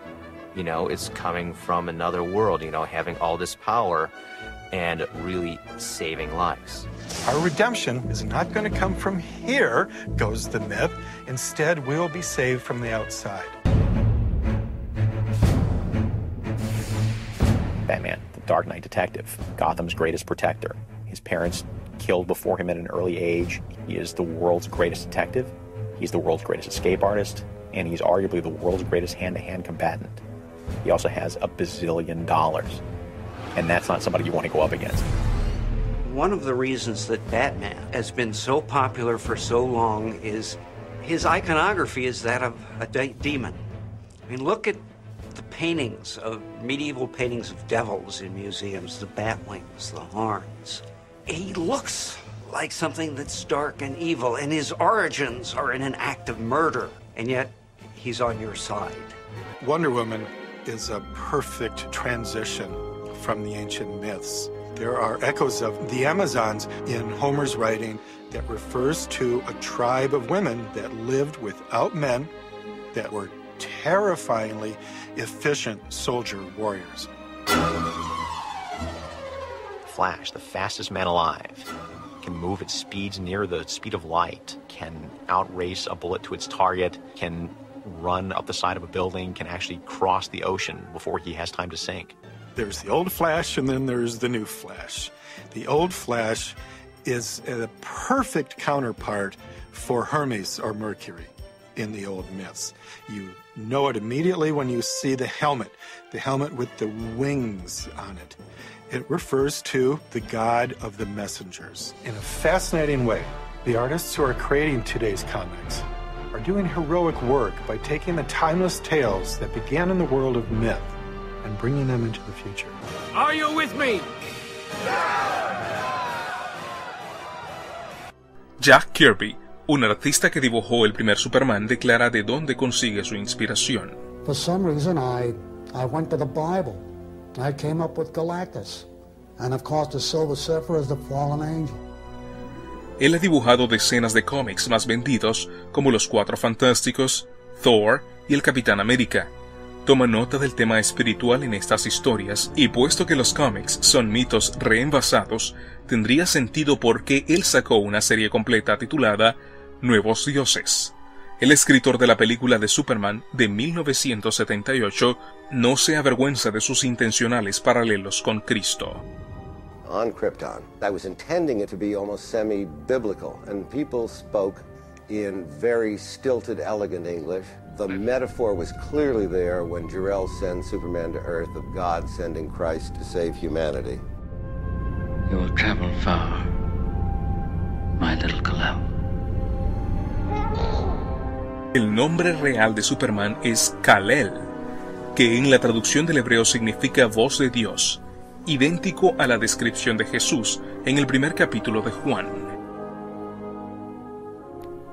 You know, it's coming from another world, you know, having all this power and really saving lives. Our redemption is not going to come from here, goes the myth. Instead, we will be saved from the outside. Batman, the Dark Knight detective, Gotham's greatest protector. His parents killed before him at an early age. He is the world's greatest detective. He's the world's greatest escape artist, and he's arguably the world's greatest hand-to-hand combatant. He also has $1 bazillion, and that's not somebody you want to go up against. One of the reasons that Batman has been so popular for so long is his iconography is that of a demon. I mean, look at the paintings of medieval paintings of devils in museums, the bat wings, the horns. He looks like something that's dark and evil, and his origins are in an act of murder, and yet he's on your side. Wonder Woman is a perfect transition from the ancient myths. There are echoes of the Amazons in Homer's writing that refers to a tribe of women that lived without men, that were terrifyingly efficient soldier warriors. Flash, the fastest man alive, can move at speeds near the speed of light, can outrace a bullet to its target, can run up the side of a building, can actually cross the ocean before he has time to sink. There's the old Flash, and then there's the new Flash. The old Flash is a perfect counterpart for Hermes or Mercury in the old myths. You know it immediately when you see the helmet with the wings on it. It refers to the god of the messengers. In a fascinating way, the artists who are creating today's comics are doing heroic work by taking the timeless tales that began in the world of myth and bringing them into the future. Are you with me? Jack Kirby, un artista que dibujó el primer Superman, declara de dónde consigue su inspiración. For some reason, I went to the Bible. I came up with Galactus. And of course, the Silver Surfer is the fallen angel. Él ha dibujado decenas de cómics más vendidos, como Los Cuatro Fantásticos, Thor y el Capitán América. Toma nota del tema espiritual en estas historias, y puesto que los cómics son mitos reenvasados, tendría sentido por qué él sacó una serie completa titulada Nuevos Dioses. El escritor de la película de Superman de 1978 no se avergüenza de sus intencionales paralelos con Cristo. On Krypton, I was intending it to be almost semi-biblical, and people spoke in very stilted, elegant English. The metaphor was clearly there when Jor-El sends Superman to Earth of God sending Christ to save humanity. You will travel far, my little Kal-El. El nombre real de Superman es Kal-El, que en la traducción del hebreo significa voz de Dios, idéntico a la descripción de Jesús en el primer capítulo de Juan.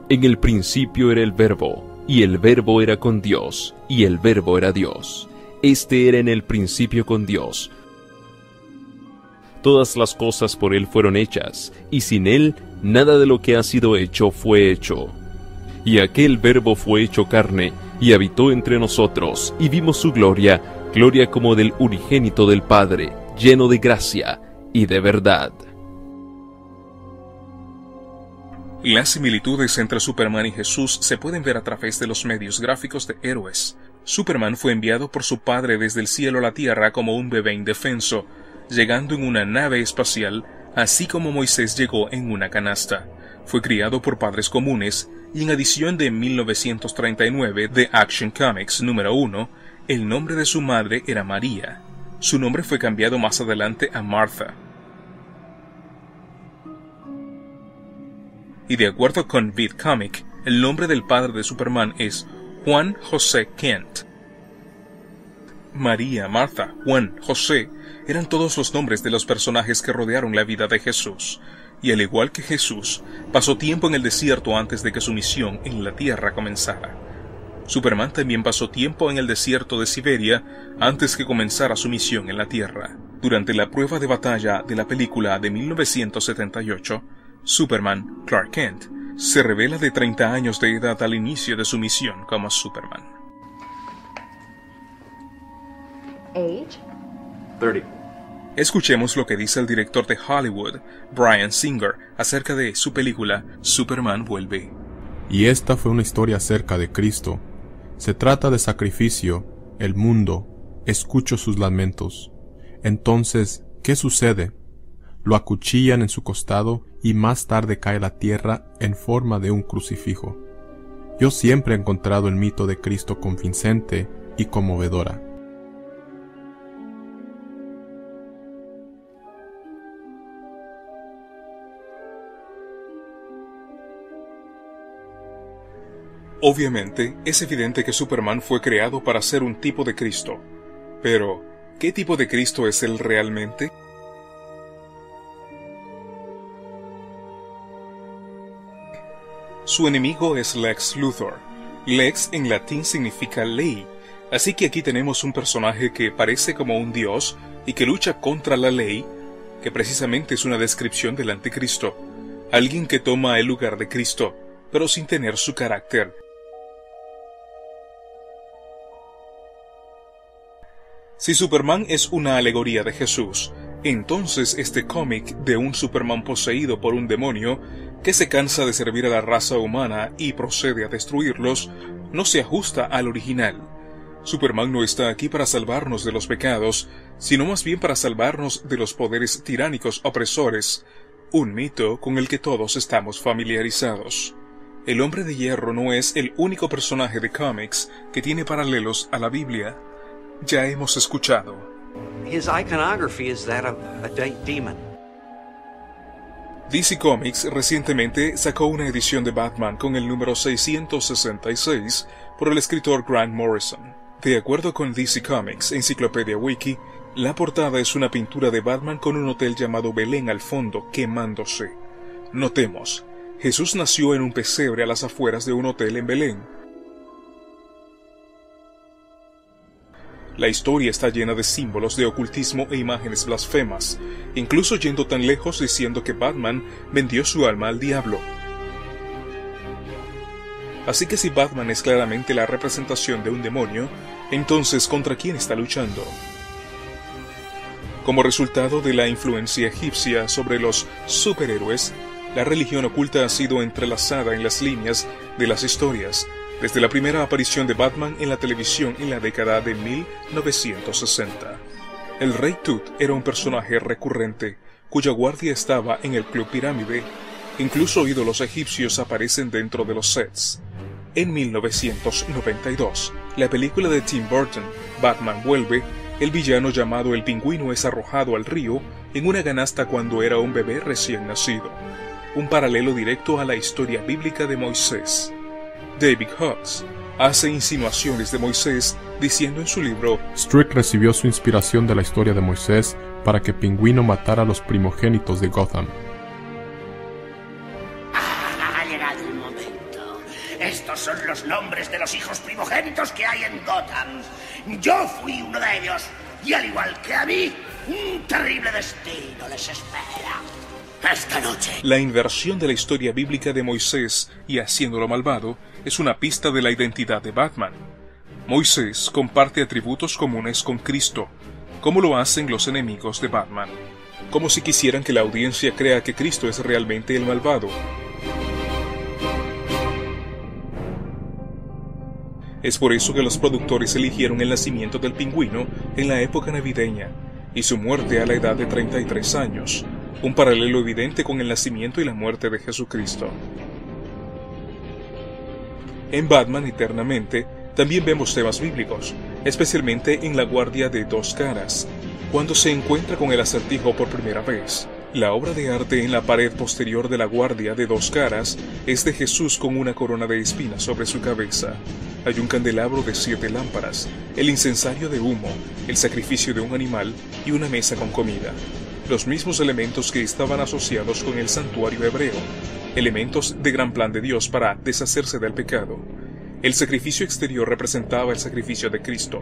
En el principio era el Verbo, y el Verbo era con Dios, y el Verbo era Dios. Este era en el principio con Dios. Todas las cosas por Él fueron hechas, y sin Él nada de lo que ha sido hecho fue hecho. Y aquel Verbo fue hecho carne, y habitó entre nosotros, y vimos su gloria, gloria como del unigénito del Padre, lleno de gracia y de verdad. Las similitudes entre Superman y Jesús se pueden ver a través de los medios gráficos de héroes. Superman fue enviado por su padre desde el cielo a la tierra como un bebé indefenso, llegando en una nave espacial, así como Moisés llegó en una canasta. Fue criado por padres comunes, y en edición de 1939 de Action Comics número 1, el nombre de su madre era María. Su nombre fue cambiado más adelante a Martha. Y de acuerdo con Vid Comic, el nombre del padre de Superman es Juan José Kent. María, Martha, Juan, José eran todos los nombres de los personajes que rodearon la vida de Jesús, y al igual que Jesús, pasó tiempo en el desierto antes de que su misión en la tierra comenzara. Superman también pasó tiempo en el desierto de Siberia antes que comenzara su misión en la tierra. Durante la prueba de batalla de la película de 1978, Superman, Clark Kent, se revela de 30 años de edad al inicio de su misión como Superman. Age? 30. Escuchemos lo que dice el director de Hollywood, Bryan Singer, acerca de su película Superman vuelve. Y esta fue una historia acerca de Cristo. Se trata de sacrificio, el mundo, escucho sus lamentos. Entonces, ¿qué sucede? Lo acuchillan en su costado y más tarde cae a la tierra en forma de un crucifijo. Yo siempre he encontrado el mito de Cristo convincente y conmovedora. Obviamente, es evidente que Superman fue creado para ser un tipo de Cristo. Pero, ¿qué tipo de Cristo es él realmente? Su enemigo es Lex Luthor. Lex en latín significa ley, así que aquí tenemos un personaje que parece como un dios y que lucha contra la ley, que precisamente es una descripción del anticristo, alguien que toma el lugar de Cristo, pero sin tener su carácter. Si Superman es una alegoría de Jesús, entonces este cómic de un Superman poseído por un demonio que se cansa de servir a la raza humana y procede a destruirlos, no se ajusta al original. Superman no está aquí para salvarnos de los pecados, sino más bien para salvarnos de los poderes tiránicos opresores, un mito con el que todos estamos familiarizados. El Hombre de Hierro no es el único personaje de cómics que tiene paralelos a la Biblia. Ya hemos escuchado. His iconography is that of a demon. DC Comics recientemente sacó una edición de Batman con el número 666 por el escritor Grant Morrison. De acuerdo con DC Comics Encyclopedia Wiki, la portada es una pintura de Batman con un hotel llamado Belén al fondo quemándose. Notemos, Jesús nació en un pesebre a las afueras de un hotel en Belén. La historia está llena de símbolos de ocultismo e imágenes blasfemas, incluso yendo tan lejos diciendo que Batman vendió su alma al diablo. Así que si Batman es claramente la representación de un demonio, entonces ¿contra quién está luchando? Como resultado de la influencia egipcia sobre los superhéroes, la religión oculta ha sido entrelazada en las líneas de las historias, desde la primera aparición de Batman en la televisión en la década de 1960. El Rey Tut era un personaje recurrente, cuya guardia estaba en el Club Pirámide. Incluso ídolos egipcios aparecen dentro de los sets. En 1992, la película de Tim Burton, Batman Vuelve, el villano llamado el Pingüino es arrojado al río en una canasta cuando era un bebé recién nacido. Un paralelo directo a la historia bíblica de Moisés. David Hawkes hace insinuaciones de Moisés diciendo en su libro: Strick recibió su inspiración de la historia de Moisés para que Pingüino matara a los primogénitos de Gotham. Ha llegado el momento. Estos son los nombres de los hijos primogénitos que hay en Gotham. Yo fui uno de ellos, y al igual que a mí, un terrible destino les espera. Esta noche. La inversión de la historia bíblica de Moisés y haciéndolo malvado es una pista de la identidad de Batman. Moisés comparte atributos comunes con Cristo, como lo hacen los enemigos de Batman, como si quisieran que la audiencia crea que Cristo es realmente el malvado. Es por eso que los productores eligieron el nacimiento del Pingüino en la época navideña y su muerte a la edad de 33 años, un paralelo evidente con el nacimiento y la muerte de Jesucristo. En Batman Eternamente también vemos temas bíblicos, especialmente en la Guardia de Dos Caras, cuando se encuentra con el Acertijo por primera vez. La obra de arte en la pared posterior de la Guardia de Dos Caras es de Jesús con una corona de espinas sobre su cabeza. Hay un candelabro de 7 lámparas, el incensario de humo, el sacrificio de un animal y una mesa con comida. Los mismos elementos que estaban asociados con el santuario hebreo, elementos de gran plan de Dios para deshacerse del pecado. El sacrificio exterior representaba el sacrificio de Cristo.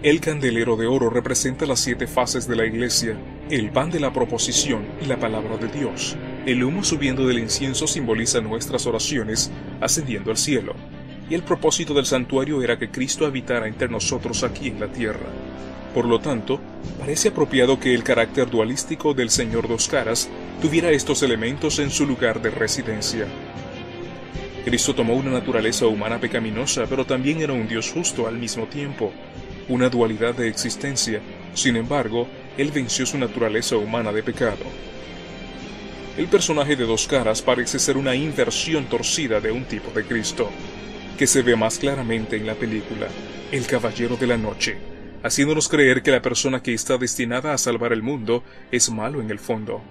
El candelero de oro representa las 7 fases de la iglesia, el pan de la proposición y la palabra de Dios. El humo subiendo del incienso simboliza nuestras oraciones ascendiendo al cielo, y el propósito del santuario era que Cristo habitara entre nosotros aquí en la tierra. Por lo tanto, parece apropiado que el carácter dualístico del Señor Dos Caras tuviera estos elementos en su lugar de residencia. Cristo tomó una naturaleza humana pecaminosa, pero también era un Dios justo al mismo tiempo, una dualidad de existencia. Sin embargo, Él venció su naturaleza humana de pecado. El personaje de Dos Caras parece ser una inversión torcida de un tipo de Cristo, que se ve más claramente en la película, El Caballero de la Noche, haciéndonos creer que la persona que está destinada a salvar el mundo es malo en el fondo.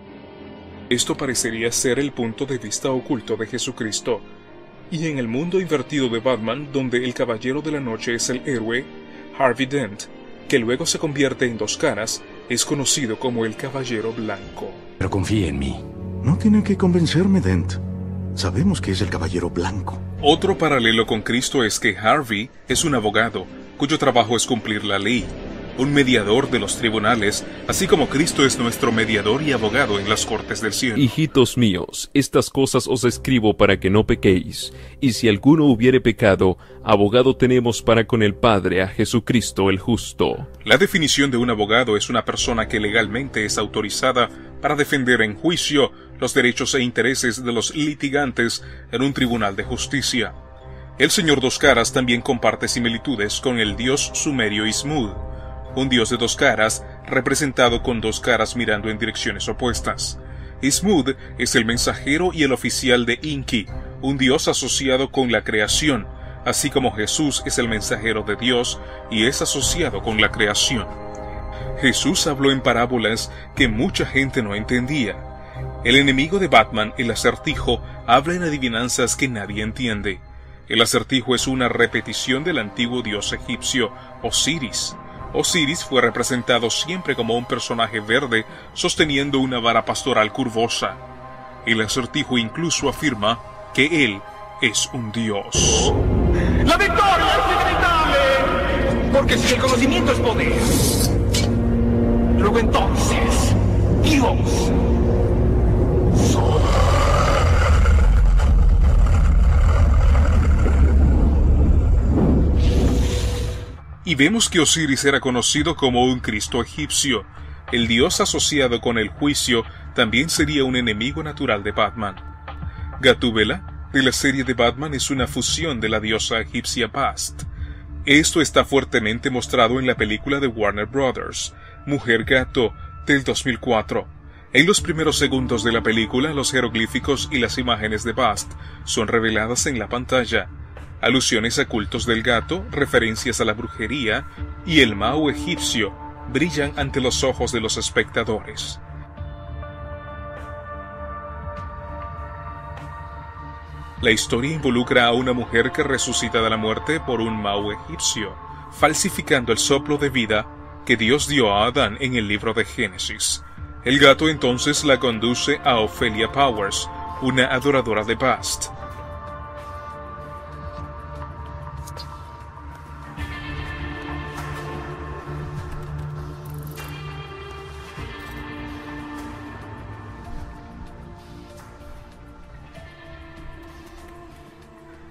Esto parecería ser el punto de vista oculto de Jesucristo, Y en el mundo invertido de Batman, donde el Caballero de la Noche es el héroe, Harvey Dent, que luego se convierte en Dos Caras, es conocido como el Caballero Blanco. Pero confíe en mí. No tiene que convencerme, Dent. Sabemos que es el Caballero Blanco. Otro paralelo con Cristo es que Harvey es un abogado, cuyo trabajo es cumplir la ley, un mediador de los tribunales, así como Cristo es nuestro mediador y abogado en las cortes del cielo. Hijitos míos, estas cosas os escribo para que no pequéis, y si alguno hubiere pecado, abogado tenemos para con el Padre, a Jesucristo el justo. La definición de un abogado es una persona que legalmente es autorizada para defender en juicio los derechos e intereses de los litigantes en un tribunal de justicia. El señor Dos Caras también comparte similitudes con el dios sumerio Ismud, un dios de dos caras, representado con dos caras mirando en direcciones opuestas. Ismud es el mensajero y el oficial de Inki, un dios asociado con la creación, así como Jesús es el mensajero de Dios y es asociado con la creación. Jesús habló en parábolas que mucha gente no entendía. El enemigo de Batman, el Acertijo, habla en adivinanzas que nadie entiende. El Acertijo es una repetición del antiguo dios egipcio Osiris. Osiris fue representado siempre como un personaje verde sosteniendo una vara pastoral curvosa. El Acertijo incluso afirma que él es un dios. ¡La victoria es inevitable! Porque si el conocimiento es poder, luego entonces, Dios. Y vemos que Osiris era conocido como un Cristo egipcio. El dios asociado con el juicio también sería un enemigo natural de Batman. Gatúbela, de la serie de Batman, es una fusión de la diosa egipcia Bast. Esto está fuertemente mostrado en la película de Warner Bros., Mujer Gato, del 2004. En los primeros segundos de la película, los jeroglíficos y las imágenes de Bast son reveladas en la pantalla. Alusiones a cultos del gato, referencias a la brujería y el Mao egipcio brillan ante los ojos de los espectadores. La historia involucra a una mujer que resucita de la muerte por un Mao egipcio, falsificando el soplo de vida que Dios dio a Adán en el libro de Génesis. El gato entonces la conduce a Ophelia Powers, una adoradora de Bast.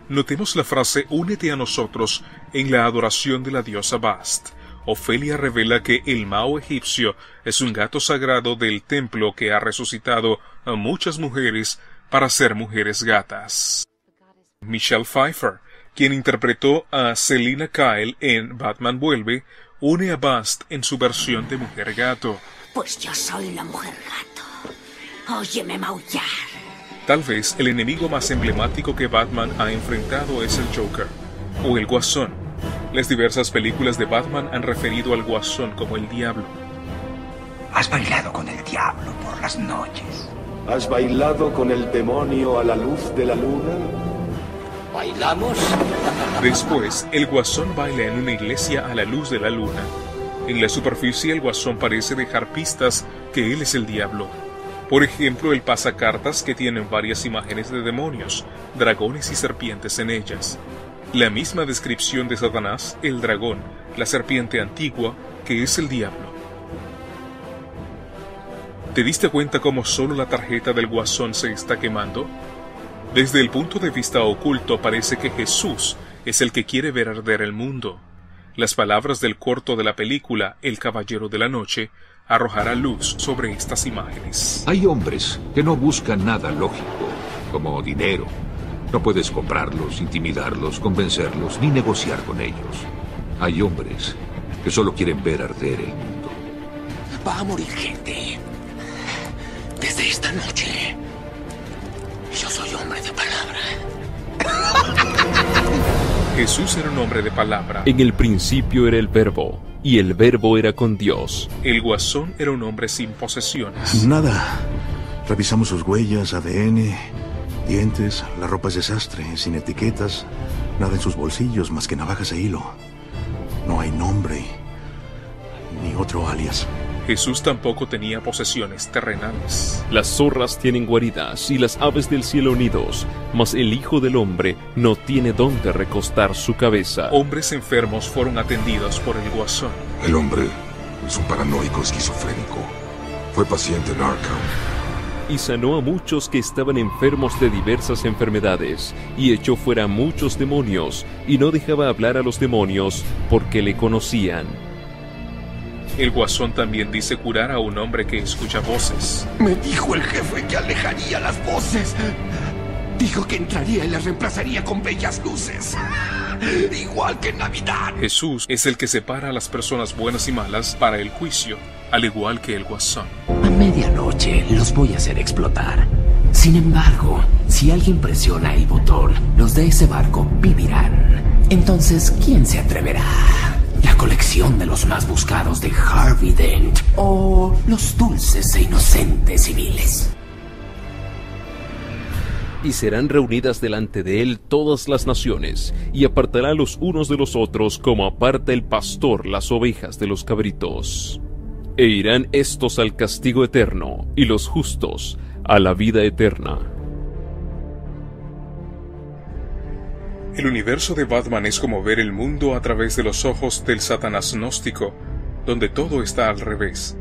Notemos la frase «Únete a nosotros» en la adoración de la diosa Bast. Ofelia revela que el Mao egipcio es un gato sagrado del templo que ha resucitado a muchas mujeres para ser mujeres gatas. Michelle Pfeiffer, quien interpretó a Selina Kyle en Batman Vuelve, une a Bast en su versión de mujer gato. Pues yo soy la mujer gato. Óyeme maullar. Tal vez el enemigo más emblemático que Batman ha enfrentado es el Joker, o el Guasón. Las diversas películas de Batman han referido al Guasón como el Diablo. ¿Has bailado con el diablo por las noches? ¿Has bailado con el demonio a la luz de la luna? ¿Bailamos? Después, el Guasón baila en una iglesia a la luz de la luna. En la superficie, el Guasón parece dejar pistas que él es el Diablo. Por ejemplo, el pasacartas que tienen varias imágenes de demonios, dragones y serpientes en ellas. La misma descripción de Satanás, el dragón, la serpiente antigua, que es el diablo. ¿Te diste cuenta cómo solo la tarjeta del Guasón se está quemando? Desde el punto de vista oculto parece que Jesús es el que quiere ver arder el mundo. Las palabras del corto de la película El Caballero de la Noche arrojará luz sobre estas imágenes. Hay hombres que no buscan nada lógico, como dinero. No puedes comprarlos, intimidarlos, convencerlos, ni negociar con ellos. Hay hombres que solo quieren ver arder el mundo. Va a morir gente. Desde esta noche. Yo soy hombre de palabra. Jesús era un hombre de palabra. En el principio era el Verbo, y el Verbo era con Dios. El Guasón era un hombre sin posesiones. Nada. Revisamos sus huellas, ADN, Dientes, la ropa es desastre, sin etiquetas, nada en sus bolsillos más que navajas de hilo. No hay nombre, ni otro alias. Jesús tampoco tenía posesiones terrenales. Las zorras tienen guaridas y las aves del cielo nidos, mas el Hijo del Hombre no tiene dónde recostar su cabeza. Hombres enfermos fueron atendidos por el Guasón. El hombre es un paranoico esquizofrénico. Fue paciente en Arkham. Y sanó a muchos que estaban enfermos de diversas enfermedades, y echó fuera a muchos demonios, y no dejaba hablar a los demonios, porque le conocían. El Guasón también dice curar a un hombre que escucha voces. Me dijo el jefe que alejaría las voces. Dijo que entraría y las reemplazaría con bellas luces. Igual que en Navidad. Jesús es el que separa a las personas buenas y malas para el juicio, al igual que el Guasón. A medianoche los voy a hacer explotar. Sin embargo, si alguien presiona el botón, los de ese barco vivirán. Entonces, ¿quién se atreverá? ¿La colección de los más buscados de Harvey Dent o los dulces e inocentes civiles? Y serán reunidas delante de él todas las naciones, y apartará los unos de los otros como aparta el pastor las ovejas de los cabritos. E irán estos al castigo eterno, y los justos a la vida eterna. El universo de Batman es como ver el mundo a través de los ojos del Satanás gnóstico, donde todo está al revés.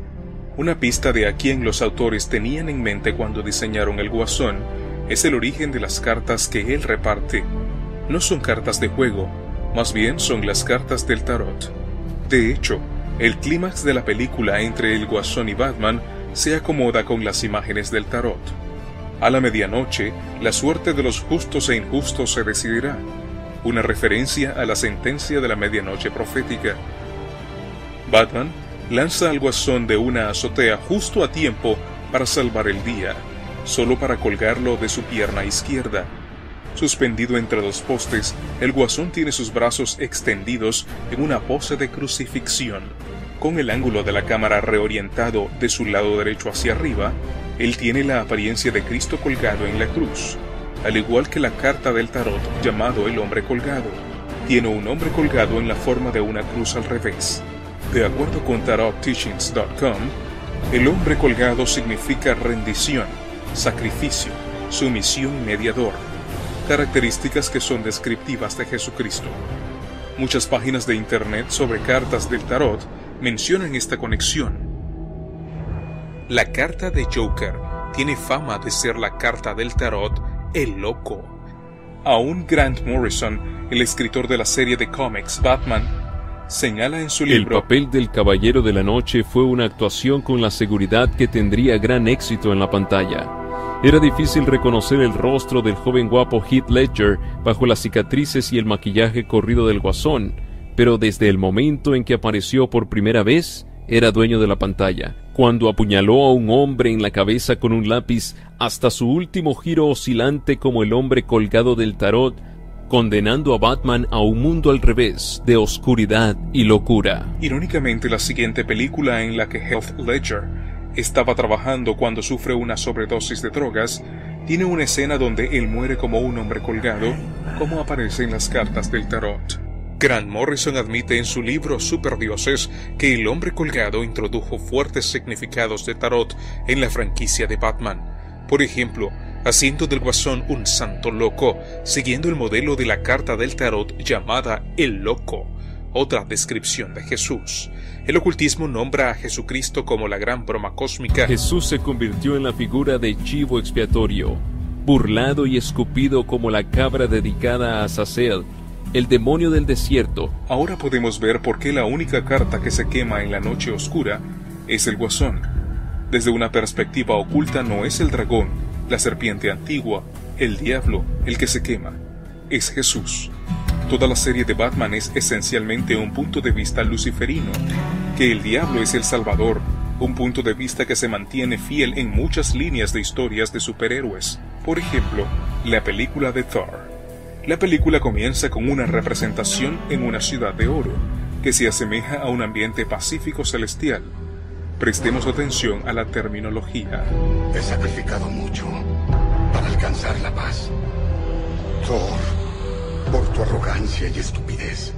Una pista de a quién los autores tenían en mente cuando diseñaron el Guasón es el origen de las cartas que él reparte. No son cartas de juego, más bien son las cartas del tarot. De hecho, el clímax de la película entre el Guasón y Batman se acomoda con las imágenes del tarot. A la medianoche, la suerte de los justos e injustos se decidirá, una referencia a la sentencia de la medianoche profética. Batman lanza al Guasón de una azotea justo a tiempo para salvar el día, solo para colgarlo de su pierna izquierda. Suspendido entre dos postes, el Guasón tiene sus brazos extendidos en una pose de crucifixión. Con el ángulo de la cámara reorientado de su lado derecho hacia arriba, él tiene la apariencia de Cristo colgado en la cruz, al igual que la carta del tarot llamado el hombre colgado. Tiene un hombre colgado en la forma de una cruz al revés. De acuerdo con tarotteachings.com, el hombre colgado significa rendición, sacrificio, sumisión y mediador, características que son descriptivas de Jesucristo. Muchas páginas de internet sobre cartas del tarot mencionan esta conexión. La carta de Joker tiene fama de ser la carta del tarot El Loco. Aún Grant Morrison, el escritor de la serie de cómics Batman, señala en su libro: el papel del Caballero de la Noche fue una actuación con la seguridad que tendría gran éxito en la pantalla. Era difícil reconocer el rostro del joven guapo Heath Ledger bajo las cicatrices y el maquillaje corrido del Guasón, pero desde el momento en que apareció por primera vez, era dueño de la pantalla. Cuando apuñaló a un hombre en la cabeza con un lápiz, hasta su último giro oscilante como el hombre colgado del tarot, condenando a Batman a un mundo al revés, de oscuridad y locura. Irónicamente, la siguiente película en la que Heath Ledger estaba trabajando cuando sufre una sobredosis de drogas, tiene una escena donde él muere como un hombre colgado, como aparece en las cartas del tarot. Grant Morrison admite en su libro Superdioses que el hombre colgado introdujo fuertes significados de tarot en la franquicia de Batman. Por ejemplo, haciendo del Guasón un santo loco, siguiendo el modelo de la carta del tarot llamada El Loco, otra descripción de Jesús. El ocultismo nombra a Jesucristo como la gran broma cósmica. Jesús se convirtió en la figura de chivo expiatorio, burlado y escupido como la cabra dedicada a Azazel, el demonio del desierto. Ahora podemos ver por qué la única carta que se quema en la noche oscura es el Guasón. Desde una perspectiva oculta no es el dragón, la serpiente antigua, el diablo, el que se quema. Es Jesús. Toda la serie de Batman es esencialmente un punto de vista luciferino, que el diablo es el salvador, un punto de vista que se mantiene fiel en muchas líneas de historias de superhéroes. Por ejemplo, la película de Thor. La película comienza con una representación en una ciudad de oro, que se asemeja a un ambiente pacífico celestial. Prestemos atención a la terminología. He sacrificado mucho para alcanzar la paz. Thor, por tu arrogancia y estupidez,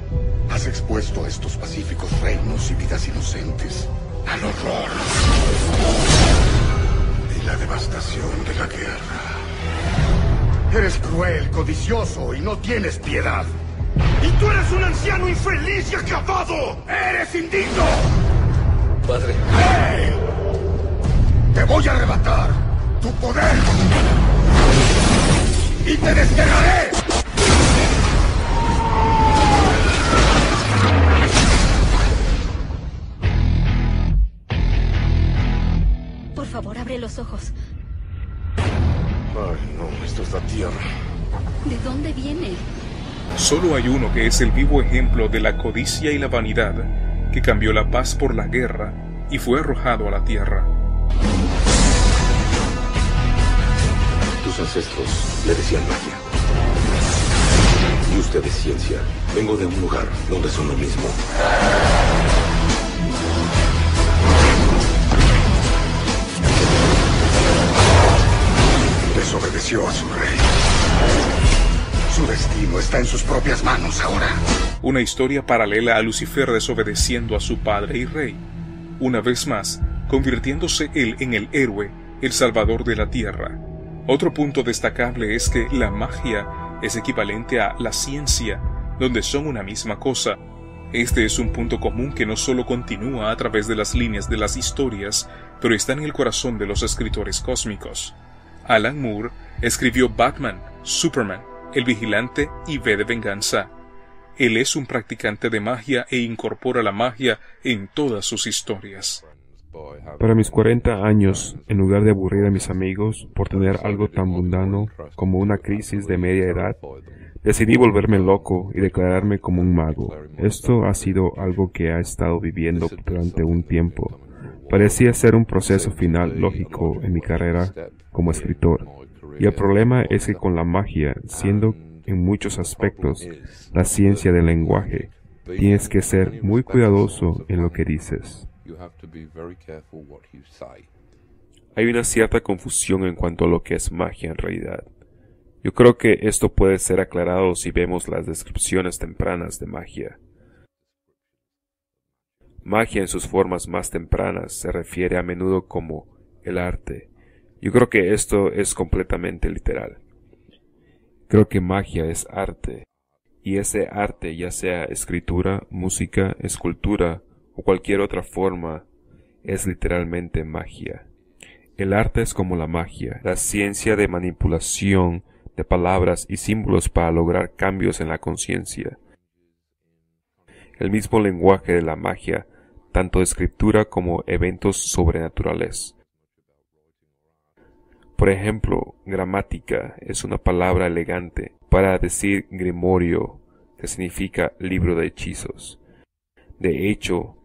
has expuesto a estos pacíficos reinos y vidas inocentes al horror y la devastación de la guerra. Eres cruel, codicioso y no tienes piedad. ¡Y tú eres un anciano infeliz y acabado! ¡Eres indigno! Padre. ¡Hey! ¡Te voy a arrebatar tu poder! ¡Y te desterraré! Por favor, abre los ojos. Ay, no, esto es la tierra. ¿De dónde viene? Solo hay uno que es el vivo ejemplo de la codicia y la vanidad, que cambió la paz por la guerra y fue arrojado a la tierra. Tus ancestros le decían magia. Y usted es ciencia. Vengo de un lugar donde son lo mismo. Desobedeció a su rey. Su destino está en sus propias manos ahora. Una historia paralela a Lucifer desobedeciendo a su padre y rey. Una vez más, convirtiéndose él en el héroe, el salvador de la tierra. Otro punto destacable es que la magia es equivalente a la ciencia, donde son una misma cosa. Este es un punto común que no solo continúa a través de las líneas de las historias, pero está en el corazón de los escritores cósmicos. Alan Moore escribió Batman, Superman, El Vigilante y V de Venganza. Él es un practicante de magia e incorpora la magia en todas sus historias. Para mis 40 años, en lugar de aburrir a mis amigos por tener algo tan mundano como una crisis de media edad, decidí volverme loco y declararme como un mago. Esto ha sido algo que he estado viviendo durante un tiempo. Parecía ser un proceso final lógico en mi carrera como escritor. Y el problema es que con la magia, siendo en muchos aspectos la ciencia del lenguaje, tienes que ser muy cuidadoso en lo que dices. Hay una cierta confusión en cuanto a lo que es magia en realidad. Yo creo que esto puede ser aclarado si vemos las descripciones tempranas de magia. Magia en sus formas más tempranas se refiere a menudo como el arte. Yo creo que esto es completamente literal. Creo que magia es arte, y ese arte, ya sea escritura, música, escultura o cualquier otra forma, es literalmente magia. El arte es como la magia, la ciencia de manipulación de palabras y símbolos para lograr cambios en la conciencia. El mismo lenguaje de la magia, tanto de escritura como eventos sobrenaturales. Por ejemplo, gramática es una palabra elegante para decir grimorio, que significa libro de hechizos. De hecho,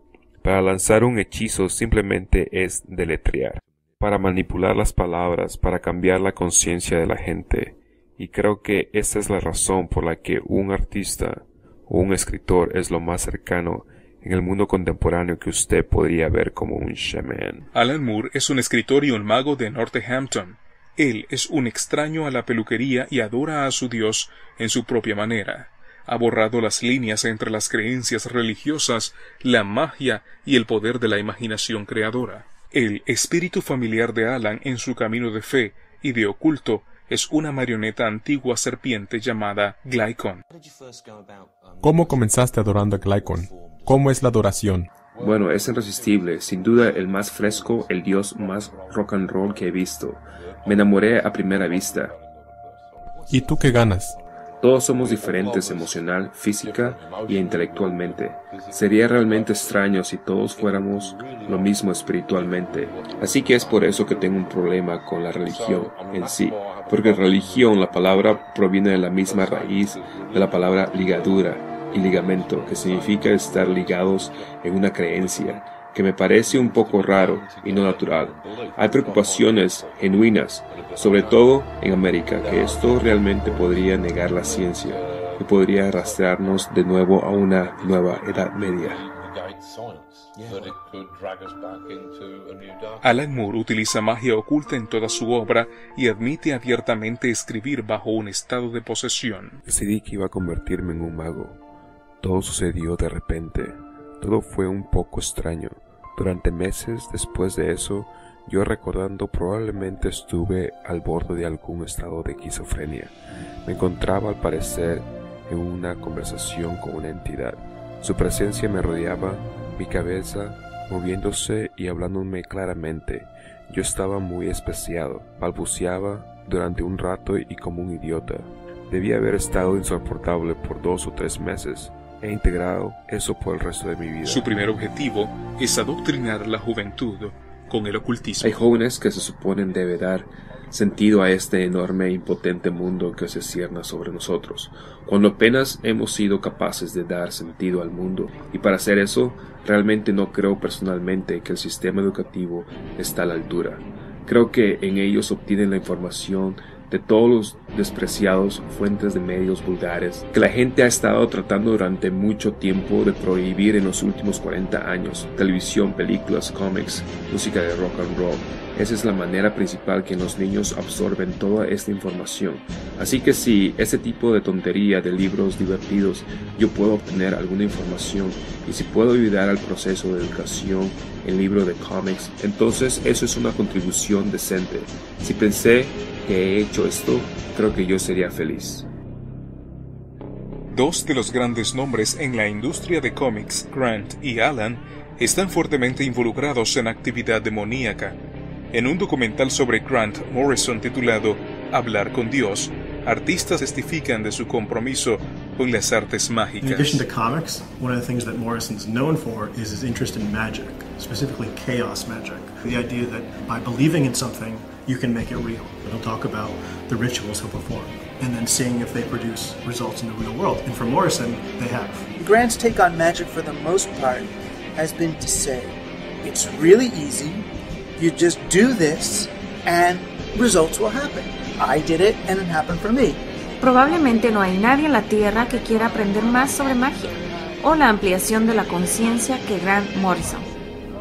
para lanzar un hechizo simplemente es deletrear, para manipular las palabras, para cambiar la conciencia de la gente. Y creo que esa es la razón por la que un artista o un escritor es lo más cercano en el mundo contemporáneo que usted podría ver como un shaman. Alan Moore es un escritor y un mago de Northampton. Él es un extraño a la peluquería y adora a su Dios en su propia manera. Ha borrado las líneas entre las creencias religiosas, la magia y el poder de la imaginación creadora. El espíritu familiar de Alan en su camino de fe y de oculto es una marioneta antigua serpiente llamada Glykon. ¿Cómo comenzaste adorando a Glykon? ¿Cómo es la adoración? Bueno, es irresistible, sin duda el más fresco, el dios más rock and roll que he visto. Me enamoré a primera vista. ¿Y tú qué ganas? Todos somos diferentes emocional, física y intelectualmente. Sería realmente extraño si todos fuéramos lo mismo espiritualmente. Así que es por eso que tengo un problema con la religión en sí. Porque religión, la palabra proviene de la misma raíz de la palabra ligadura y ligamento, que significa estar ligados en una creencia, que me parece un poco raro y no natural. Hay preocupaciones genuinas, sobre todo en América, que esto realmente podría negar la ciencia y podría arrastrarnos de nuevo a una nueva Edad Media. Alan Moore utiliza magia oculta en toda su obra y admite abiertamente escribir bajo un estado de posesión. Decidí que iba a convertirme en un mago. Todo sucedió de repente. Todo fue un poco extraño. Durante meses después de eso, yo recordando probablemente estuve al borde de algún estado de esquizofrenia. Me encontraba al parecer en una conversación con una entidad. Su presencia me rodeaba, mi cabeza moviéndose y hablándome claramente. Yo estaba muy especiado, balbuceaba durante un rato y como un idiota. Debía haber estado insoportable por 2 o 3 meses. He integrado eso por el resto de mi vida. Su primer objetivo es adoctrinar la juventud con el ocultismo. Hay jóvenes que se suponen debe dar sentido a este enorme e impotente mundo que se cierne sobre nosotros, cuando apenas hemos sido capaces de dar sentido al mundo. Y para hacer eso, realmente no creo personalmente que el sistema educativo está a la altura. Creo que en ellos obtienen la información de todos los despreciados fuentes de medios vulgares que la gente ha estado tratando durante mucho tiempo de prohibir en los últimos 40 años. Televisión, películas, cómics, música de rock and roll. Esa es la manera principal que los niños absorben toda esta información. Así que si ese tipo de tontería de libros divertidos yo puedo obtener alguna información y si puedo ayudar al proceso de educación en libro de cómics, entonces eso es una contribución decente. Si pensé que he hecho esto, creo que yo sería feliz. Dos de los grandes nombres en la industria de cómics, Grant y Alan, están fuertemente involucrados en actividad demoníaca. En un documental sobre Grant Morrison titulado Hablar con Dios, artistas testifican de su compromiso con las artes mágicas. In addition to comics, one of the things that Morrison's known for is his interest in magic, specifically chaos magic. The idea that by believing in something, you can make it real. He'll talk about the rituals he'll perform and then seeing if they produce results in the real world. And for Morrison, they have. Grant's take on magic for the most part has been to say, it's really easy, you just do this and results will happen. I did it and it happened for me. Probablemente no hay nadie en la Tierra que quiera aprender más sobre magia o la ampliación de la conciencia que Grant Morrison.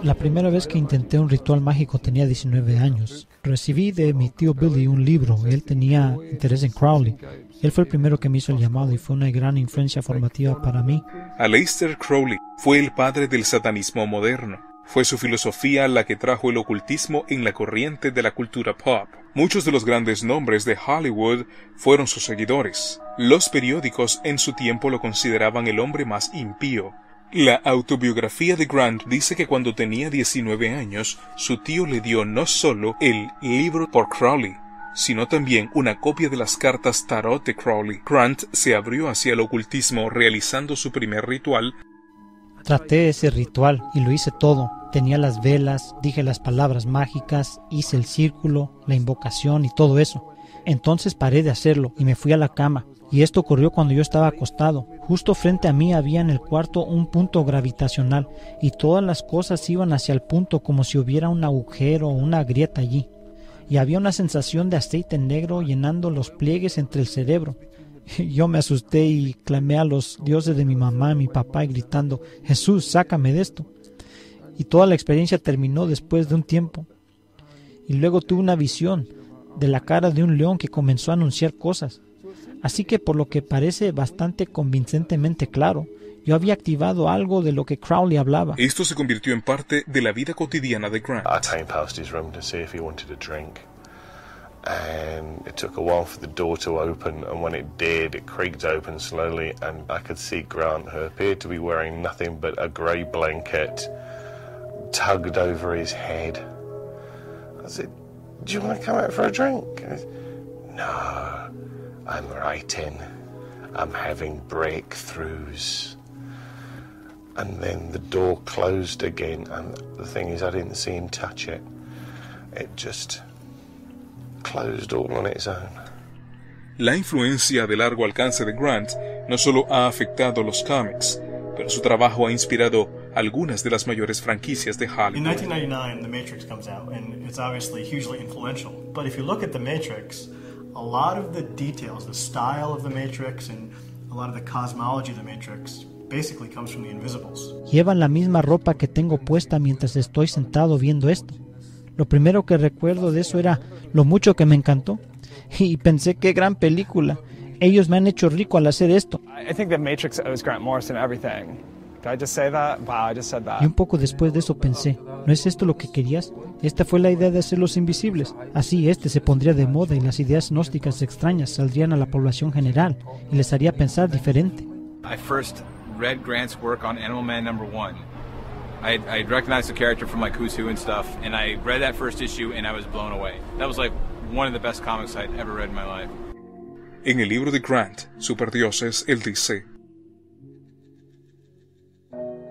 La primera vez que intenté un ritual mágico tenía 19 años. Recibí de mi tío Billy un libro. Él tenía interés en Crowley. Él fue el primero que me hizo el llamado y fue una gran influencia formativa para mí. Aleister Crowley fue el padre del satanismo moderno. Fue su filosofía la que trajo el ocultismo en la corriente de la cultura pop. Muchos de los grandes nombres de Hollywood fueron sus seguidores. Los periódicos en su tiempo lo consideraban el hombre más impío. La autobiografía de Grant dice que cuando tenía 19 años, su tío le dio no solo el libro por Crowley, sino también una copia de las cartas tarot de Crowley. Grant se abrió hacia el ocultismo realizando su primer ritual. Traté ese ritual y lo hice todo. Tenía las velas, dije las palabras mágicas, hice el círculo, la invocación y todo eso. Entonces paré de hacerlo y me fui a la cama. Y esto ocurrió cuando yo estaba acostado. Justo frente a mí había en el cuarto un punto gravitacional y todas las cosas iban hacia el punto como si hubiera un agujero o una grieta allí. Y había una sensación de aceite negro llenando los pliegues entre el cerebro. Yo me asusté y clamé a los dioses de mi mamá y mi papá gritando, Jesús, sácame de esto. Y toda la experiencia terminó después de un tiempo. Y luego tuve una visión de la cara de un león que comenzó a anunciar cosas. Así que por lo que parece bastante convincentemente claro, yo había activado algo de lo que Crowley hablaba. Esto se convirtió en parte de la vida cotidiana de Grant. I came past his room to see if he wanted a drink. And it took a while for the door to open, and when it did, it creaked open slowly, and I could see Grant, who appeared to be wearing nothing but a grey blanket, tugged over his head. I said, "Do you want to come out for a drink?" He said, "No, I'm writing. I'm having breakthroughs." And then the door closed again, and the thing is, I didn't see him touch it. It just closed all on its own. La influencia de largo alcance de Grant no solo ha afectado los cómics, pero su trabajo ha inspirado algunas de las mayores franquicias de Hollywood. In 1999, The Matrix comes out, and it's obviously hugely influential. But if you look at The Matrix, a lot of the details, the style of The Matrix, and a lot of the cosmology of The Matrix basically comes from The Invisibles. Llevan la misma ropa que tengo puesta mientras estoy sentado viendo esto. Lo primero que recuerdo de eso era lo mucho que me encantó. Y pensé, qué gran película. Ellos me han hecho rico al hacer esto. I think The Matrix owes Grant Morrison everything. Did I just say that? Wow, I just said that. Y un poco después de eso pensé, ¿no es esto lo que querías? Esta fue la idea de hacerlos invisibles. Así se pondría de moda y las ideas gnósticas extrañas saldrían a la población general y les haría pensar diferente. I first read Grant's work on Animal Man #1. I recognized the character from like Who's Who and stuff, and I read that first issue and I was blown away. That was like one of the best comics I'd ever read in my life. En el libro de Grant, Superdioses, él dice: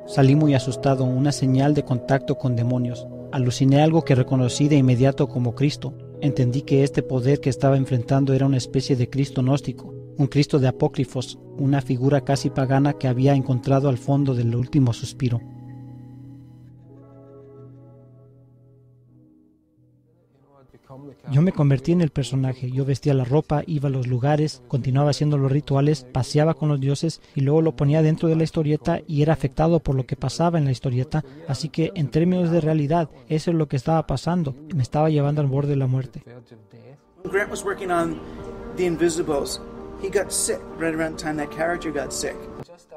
Salí muy asustado, una señal de contacto con demonios. Aluciné algo que reconocí de inmediato como Cristo. Entendí que este poder que estaba enfrentando era una especie de Cristo gnóstico, un Cristo de apócrifos, una figura casi pagana que había encontrado al fondo del último suspiro. Yo me convertí en el personaje, yo vestía la ropa, iba a los lugares, continuaba haciendo los rituales, paseaba con los dioses y luego lo ponía dentro de la historieta y era afectado por lo que pasaba en la historieta, así que en términos de realidad, eso es lo que estaba pasando, me estaba llevando al borde de la muerte. Grant was working on The Invisibles. He got sick right around the time that character got sick.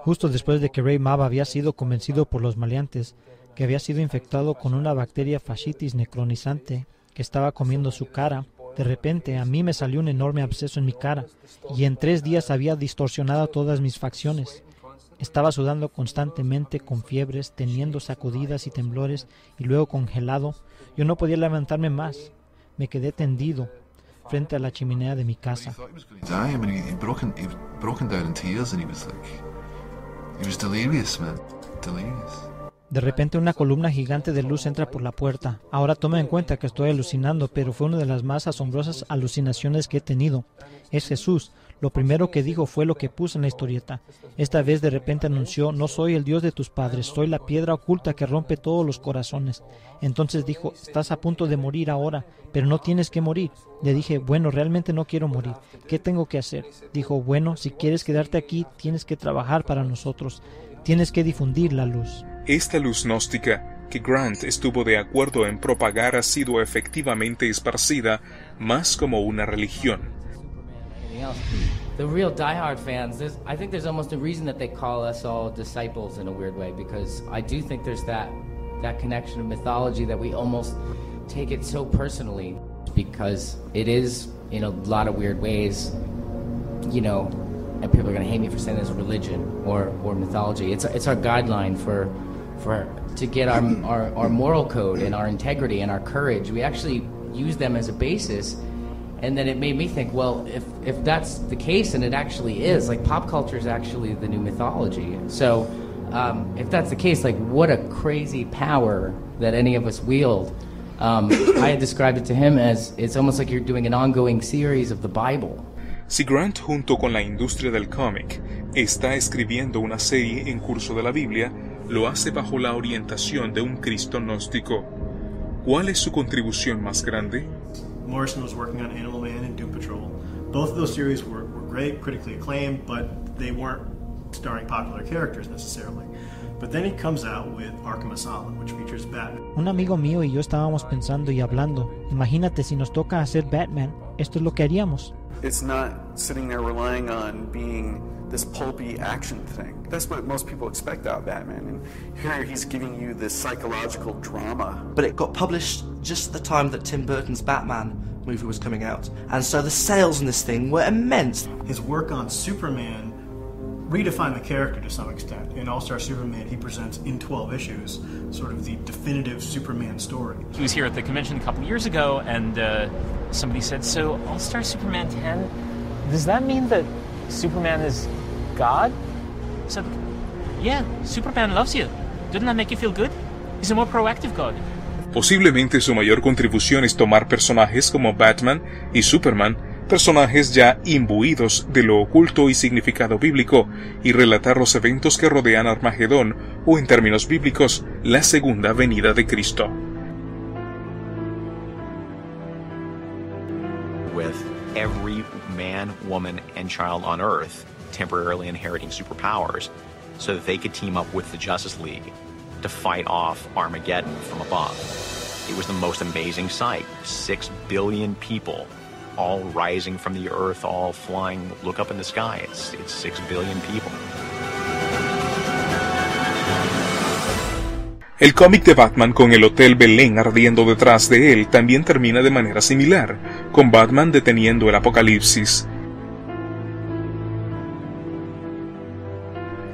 Justo después de que Ray Mab había sido convencido por los maleantes que había sido infectado con una bacteria fascitis necronizante que estaba comiendo su cara, de repente a mí me salió un enorme absceso en mi cara y en 3 días había distorsionado todas mis facciones. Estaba sudando constantemente, con fiebres, teniendo sacudidas y temblores y luego congelado. Yo no podía levantarme más. Me quedé tendido frente a la chimenea de mi casa. De repente una columna gigante de luz entra por la puerta. Ahora toma en cuenta que estoy alucinando, pero fue una de las más asombrosas alucinaciones que he tenido. Es Jesús. Lo primero que dijo fue lo que puse en la historieta. Esta vez de repente anunció: no soy el Dios de tus padres, soy la piedra oculta que rompe todos los corazones. Entonces dijo: estás a punto de morir ahora, pero no tienes que morir. Le dije: bueno, realmente no quiero morir. ¿Qué tengo que hacer? Dijo: bueno, si quieres quedarte aquí, tienes que trabajar para nosotros. Tienes que difundir la luz. Esta luz gnóstica que Grant estuvo de acuerdo en propagar ha sido efectivamente esparcida más como una religión. The real diehard fans, I think there's almost a reason that they call us all disciples in a weird way, because I do think there's that connection of mythology that we almost take it so personally, because it is, in a lot of weird ways, you know, and people are going to hate me for saying this, religion or mythology. It's our guideline for to get our moral code and our integrity and our courage. We actually use them as a basis. And then it made me think, well, if that's the case, and it actually is, like pop culture is actually the new mythology. So if that's the case, like what a crazy power that any of us wield. I had described it to him as it's almost like you're doing an ongoing series of the Bible. Si Grant, junto con la industria del cómic, está escribiendo una serie en curso de la Biblia, lo hace bajo la orientación de un Cristo gnóstico. ¿Cuál es su contribución más grande? Morrison was working on Animal Man and Doom Patrol. Both of those series were great, critically acclaimed, but they weren't starring popular characters necessarily. But then he comes out with Arkham Asylum, which features Batman. Un amigo mío y yo estábamos pensando y hablando. Imagínate si nos toca hacer Batman, esto es lo que haríamos. It's not sitting there relying on being this pulpy action thing. That's what most people expect out of Batman, and here he's giving you this psychological drama. But it got published just at the time that Tim Burton's Batman movie was coming out, and so the sales in this thing were immense. His work on Superman redefined the character to some extent. In All-Star Superman, he presents in 12 issues sort of the definitive Superman story. He was here at the convention a couple years ago, and somebody said, so All-Star Superman 10, does that mean that Superman is God? I said, yeah, Superman loves you. Doesn't that make you feel good? He's a more proactive God. Posiblemente su mayor contribución es tomar personajes como Batman y Superman, personajes ya imbuidos de lo oculto y significado bíblico, y relatar los eventos que rodean Armagedón, o en términos bíblicos, la segunda venida de Cristo. With every man, woman, and child on Earth temporarily inheriting superpowers, so that they could team up with the Justice League to fight off Armageddon from above. It was the most amazing sight. 6 billion people all rising from the earth, all flying. Look up in the sky. It's 6 billion people. El cómic de Batman con el Hotel Belén ardiendo detrás de él también termina de manera similar, con Batman deteniendo el apocalipsis.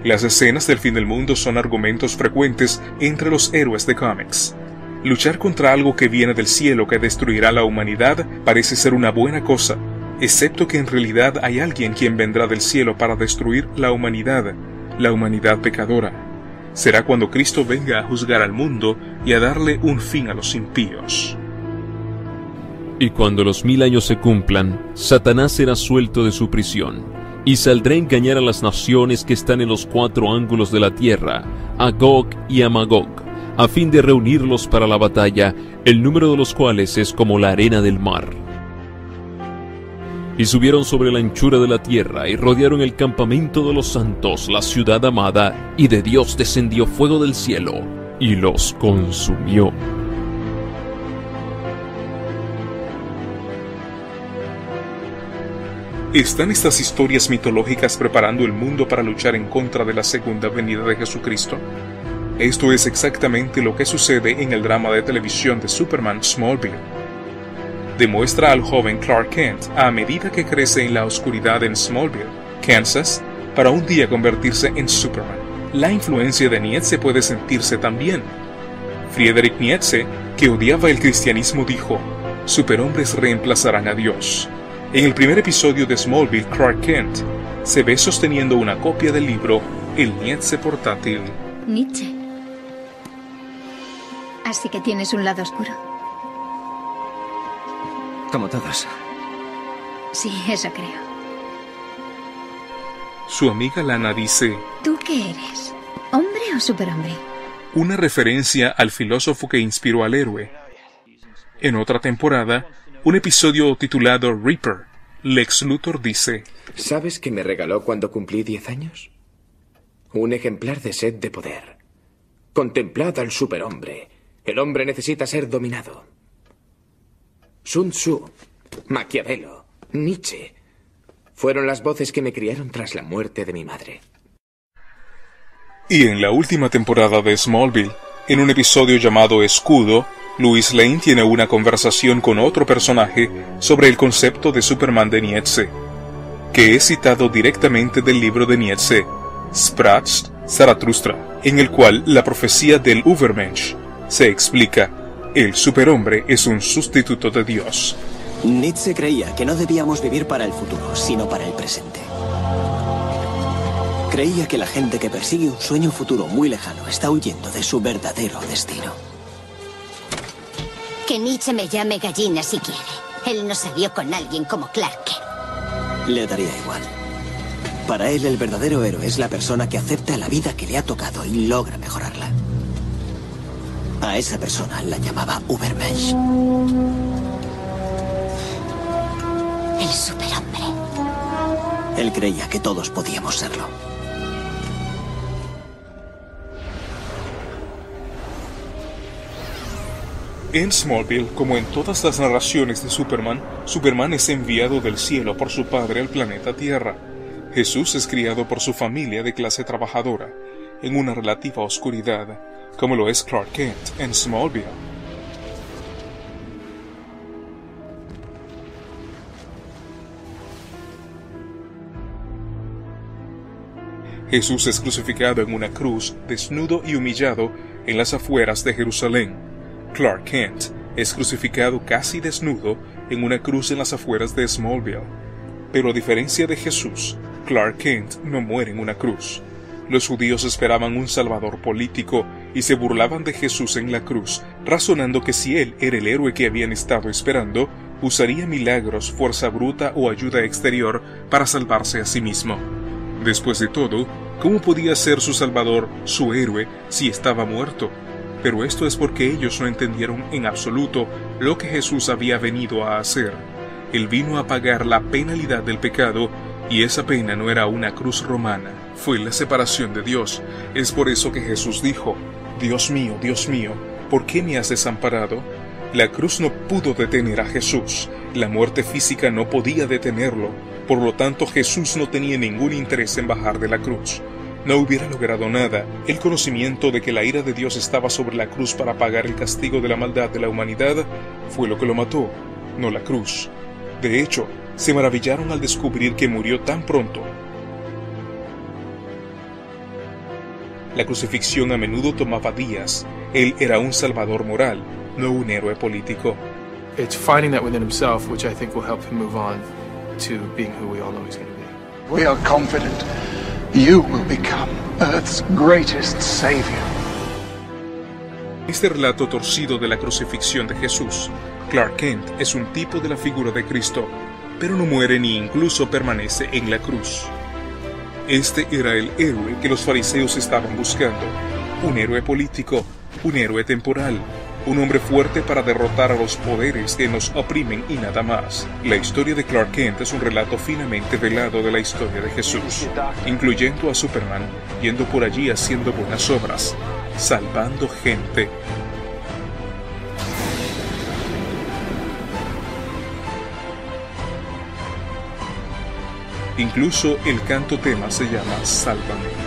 Las escenas del fin del mundo son argumentos frecuentes entre los héroes de cómics. Luchar contra algo que viene del cielo que destruirá la humanidad parece ser una buena cosa, excepto que en realidad hay alguien quien vendrá del cielo para destruir la humanidad pecadora. Será cuando Cristo venga a juzgar al mundo y a darle un fin a los impíos. Y cuando los 1000 años se cumplan, Satanás será suelto de su prisión, y saldrá a engañar a las naciones que están en los 4 ángulos de la tierra, a Gog y a Magog, a fin de reunirlos para la batalla, el número de los cuales es como la arena del mar. Y subieron sobre la anchura de la tierra, y rodearon el campamento de los santos, la ciudad amada, y de Dios descendió fuego del cielo, y los consumió. ¿Están estas historias mitológicas preparando el mundo para luchar en contra de la segunda venida de Jesucristo? Esto es exactamente lo que sucede en el drama de televisión de Superman Smallville. Demuestra al joven Clark Kent a medida que crece en la oscuridad en Smallville, Kansas, para un día convertirse en Superman. La influencia de Nietzsche puede sentirse también. Friedrich Nietzsche, que odiaba el cristianismo, dijo: "Superhombres reemplazarán a Dios". En el primer episodio de Smallville, Clark Kent se ve sosteniendo una copia del libro El Nietzsche portátil. Nietzsche. Así que tienes un lado oscuro. Como todos. Sí, eso creo. Su amiga Lana dice: ¿Tú qué eres? ¿Hombre o superhombre? Una referencia al filósofo que inspiró al héroe. En otra temporada, un episodio titulado Reaper, Lex Luthor dice: ¿Sabes qué me regaló cuando cumplí 10 años? Un ejemplar de Sed de Poder. Contemplad al superhombre. El hombre necesita ser dominado. Sun Tzu, Maquiavelo, Nietzsche fueron las voces que me criaron tras la muerte de mi madre. Y en la última temporada de Smallville, en un episodio llamado Escudo, Lois Lane tiene una conversación con otro personaje sobre el concepto de Superman de Nietzsche, que es citado directamente del libro de Nietzsche, Sprach Zarathustra, en el cual la profecía del Übermensch se explica: el superhombre es un sustituto de Dios. Nietzsche creía que no debíamos vivir para el futuro, sino para el presente. Creía que la gente que persigue un sueño futuro muy lejano está huyendo de su verdadero destino. Que Nietzsche me llame gallina si quiere. Él no salió con alguien como Clark Kent. Le daría igual. Para él, el verdadero héroe es la persona que acepta la vida que le ha tocado y logra mejorarla. A esa persona la llamaba Übermensch. El superhombre. Él creía que todos podíamos serlo. En Smallville, como en todas las narraciones de Superman, Superman es enviado del cielo por su padre al planeta Tierra. Jesús es criado por su familia de clase trabajadora, en una relativa oscuridad, como lo es Clark Kent en Smallville. Jesús es crucificado en una cruz, desnudo y humillado, en las afueras de Jerusalén. Clark Kent es crucificado casi desnudo en una cruz en las afueras de Smallville. Pero a diferencia de Jesús, Clark Kent no muere en una cruz. Los judíos esperaban un salvador político y se burlaban de Jesús en la cruz, razonando que si él era el héroe que habían estado esperando, usaría milagros, fuerza bruta o ayuda exterior para salvarse a sí mismo. Después de todo, ¿cómo podía ser su salvador, su héroe, si estaba muerto? Pero esto es porque ellos no entendieron en absoluto lo que Jesús había venido a hacer. Él vino a pagar la penalidad del pecado, y esa pena no era una cruz romana, fue la separación de Dios. Es por eso que Jesús dijo: Dios mío, ¿por qué me has desamparado? La cruz no pudo detener a Jesús. La muerte física no podía detenerlo. Por lo tanto, Jesús no tenía ningún interés en bajar de la cruz. No hubiera logrado nada. El conocimiento de que la ira de Dios estaba sobre la cruz para pagar el castigo de la maldad de la humanidad fue lo que lo mató, no la cruz. De hecho, se maravillaron al descubrir que murió tan pronto. La crucifixión a menudo tomaba días. Él era un salvador moral, no un héroe político. It's finding that within himself, which I think will help him move on to being who we all know he's going to be. We are confident you will become Earth's greatest savior. Este relato torcido de la crucifixión de Jesús, Clark Kent es un tipo de la figura de Cristo, pero no muere ni incluso permanece en la cruz. Este era el héroe que los fariseos estaban buscando, un héroe político, un héroe temporal, un hombre fuerte para derrotar a los poderes que nos oprimen y nada más. La historia de Clark Kent es un relato finamente velado de la historia de Jesús, incluyendo a Superman yendo por allí haciendo buenas obras, salvando gente. Incluso el canto tema se llama Sálvame.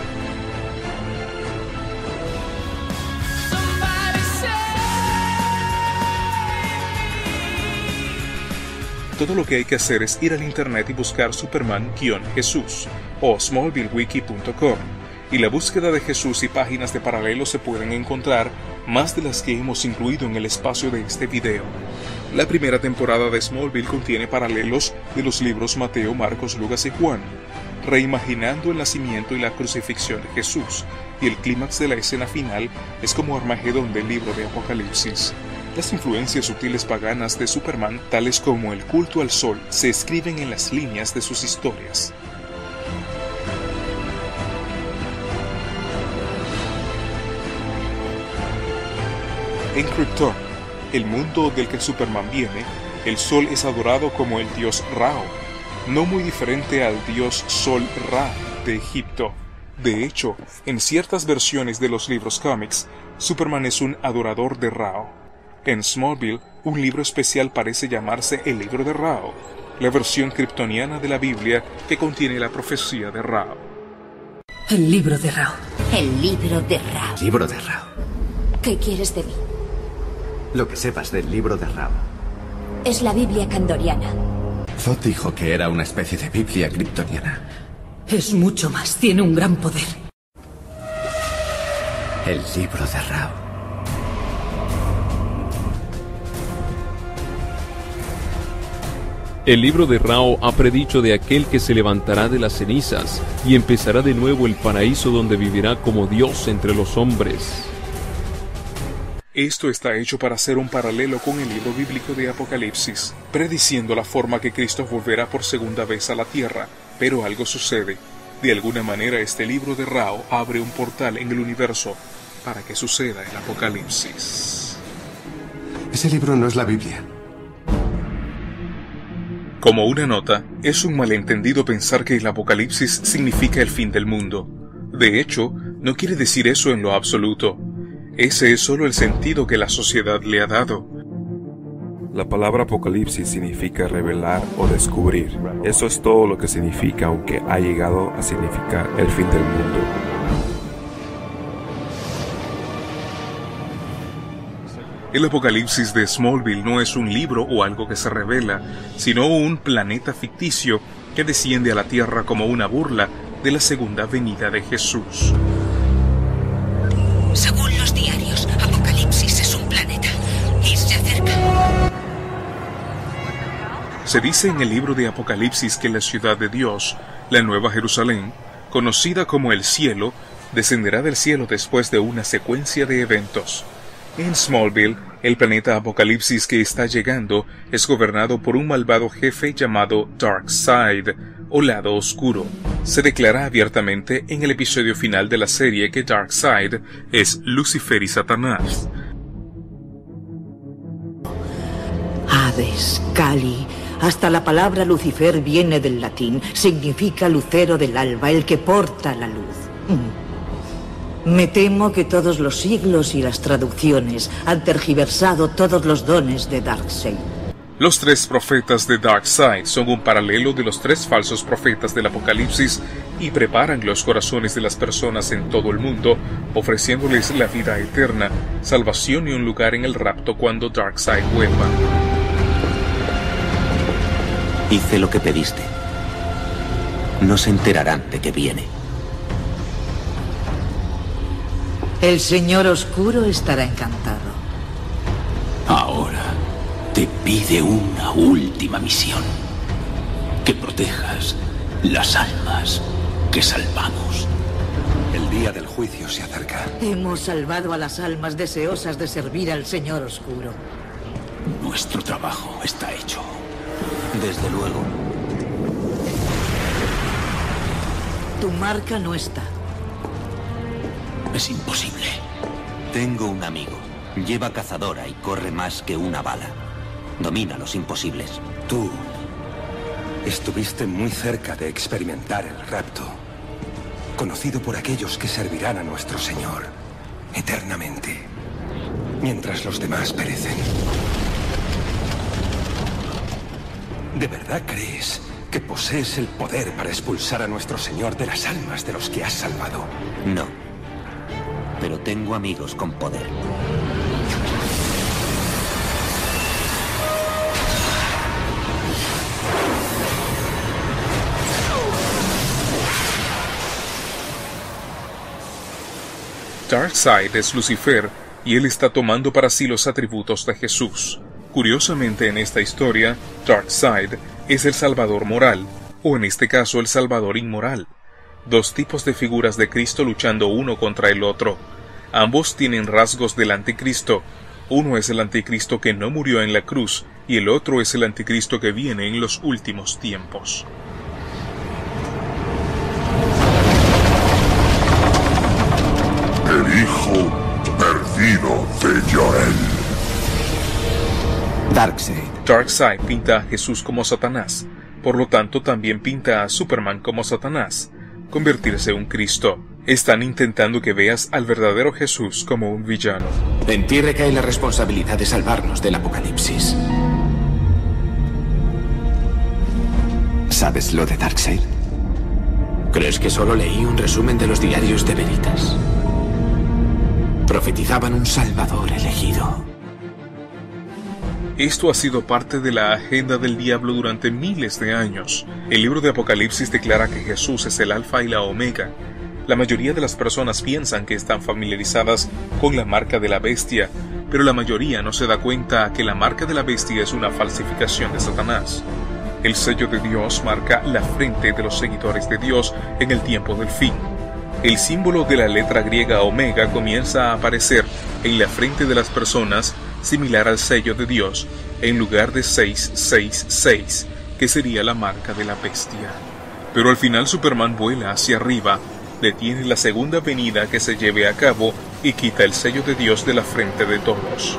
Todo lo que hay que hacer es ir al internet y buscar Superman-Jesús o smallvillewiki.com, y la búsqueda de Jesús y páginas de paralelo se pueden encontrar, más de las que hemos incluido en el espacio de este video. La primera temporada de Smallville contiene paralelos de los libros Mateo, Marcos, Lucas y Juan, reimaginando el nacimiento y la crucifixión de Jesús, y el clímax de la escena final es como Armagedón del libro de Apocalipsis. Las influencias sutiles paganas de Superman, tales como el culto al sol, se escriben en las líneas de sus historias. En Krypton, el mundo del que Superman viene, el sol es adorado como el dios Ra, no muy diferente al dios Sol Ra de Egipto. De hecho, en ciertas versiones de los libros cómics, Superman es un adorador de Ra. En Smallville, un libro especial parece llamarse el Libro de Ra, la versión kryptoniana de la Biblia que contiene la profecía de Ra. El Libro de Ra. El Libro de Ra. Libro de Ra. ¿Qué quieres de mí? Lo que sepas del Libro de Ra. Es la Biblia kandoriana. Zod dijo que era una especie de Biblia kryptoniana. Es mucho más, tiene un gran poder. El Libro de Ra. El libro de Ra ha predicho de aquel que se levantará de las cenizas y empezará de nuevo el paraíso donde vivirá como Dios entre los hombres. Esto está hecho para hacer un paralelo con el libro bíblico de Apocalipsis, prediciendo la forma que Cristo volverá por segunda vez a la tierra, pero algo sucede. De alguna manera este libro de Ra abre un portal en el universo para que suceda el Apocalipsis. Ese libro no es la Biblia. Como una nota, es un malentendido pensar que el Apocalipsis significa el fin del mundo. De hecho, no quiere decir eso en lo absoluto. Ese es solo el sentido que la sociedad le ha dado. La palabra Apocalipsis significa revelar o descubrir. Eso es todo lo que significa, aunque ha llegado a significar el fin del mundo. El Apocalipsis de Smallville no es un libro o algo que se revela, sino un planeta ficticio que desciende a la Tierra como una burla de la segunda venida de Jesús. Según los diarios, Apocalipsis es un planeta y se acerca. Se dice en el libro de Apocalipsis que la ciudad de Dios, la Nueva Jerusalén, conocida como el cielo, descenderá del cielo después de una secuencia de eventos. En Smallville, el planeta Apocalipsis que está llegando es gobernado por un malvado jefe llamado Darkseid, o lado oscuro. Se declara abiertamente en el episodio final de la serie que Darkseid es Lucifer y Satanás. Hades, Kali, Hasta la palabra Lucifer viene del latín. Significa lucero del alba, el que porta la luz. Me temo que todos los siglos y las traducciones han tergiversado todos los dones de Darkseid. Los 3 profetas de Darkseid son un paralelo de los 3 falsos profetas del Apocalipsis y preparan los corazones de las personas en todo el mundo, ofreciéndoles la vida eterna, salvación y un lugar en el rapto cuando Darkseid vuelva. Hice lo que pediste. No se enterarán de que viene. El Señor Oscuro estará encantado. Ahora te pide una última misión. Que protejas las almas que salvamos. El día del juicio se acerca. Hemos salvado a las almas deseosas de servir al Señor Oscuro. Nuestro trabajo está hecho. Desde luego. Tu marca no está. Es imposible. Tengo un amigo. Lleva cazadora y corre más que una bala. Domina los imposibles. Tú estuviste muy cerca de experimentar el rapto, conocido por aquellos que servirán a nuestro Señor eternamente, mientras los demás perecen. ¿De verdad crees que posees el poder para expulsar a nuestro Señor de las almas de los que has salvado? No. Pero tengo amigos con poder. Darkseid es Lucifer y él está tomando para sí los atributos de Jesús. Curiosamente, en esta historia, Darkseid es el salvador moral, o en este caso el salvador inmoral. 2 tipos de figuras de Cristo luchando uno contra el otro. Ambos tienen rasgos del anticristo. Uno es el anticristo que no murió en la cruz y el otro es el anticristo que viene en los últimos tiempos. El hijo perdido de Joel. Darkseid pinta a Jesús como Satanás, por lo tanto también pinta a Superman como Satanás, convertirse en un Cristo. Están intentando que veas al verdadero Jesús como un villano. En ti recae la responsabilidad de salvarnos del apocalipsis. ¿Sabes lo de Darkseid? ¿Crees que solo leí un resumen de los diarios de Veritas? Profetizaban un salvador elegido. Esto ha sido parte de la agenda del diablo durante miles de años. El libro de Apocalipsis declara que Jesús es el alfa y la omega. La mayoría de las personas piensan que están familiarizadas con la marca de la bestia, pero la mayoría no se da cuenta que la marca de la bestia es una falsificación de Satanás. El sello de Dios marca la frente de los seguidores de Dios en el tiempo del fin. El símbolo de la letra griega omega comienza a aparecer en la frente de las personas, similar al sello de Dios, en lugar de 666, que sería la marca de la bestia. Pero al final Superman vuela hacia arriba, detiene la segunda venida que se lleve a cabo y quita el sello de Dios de la frente de todos.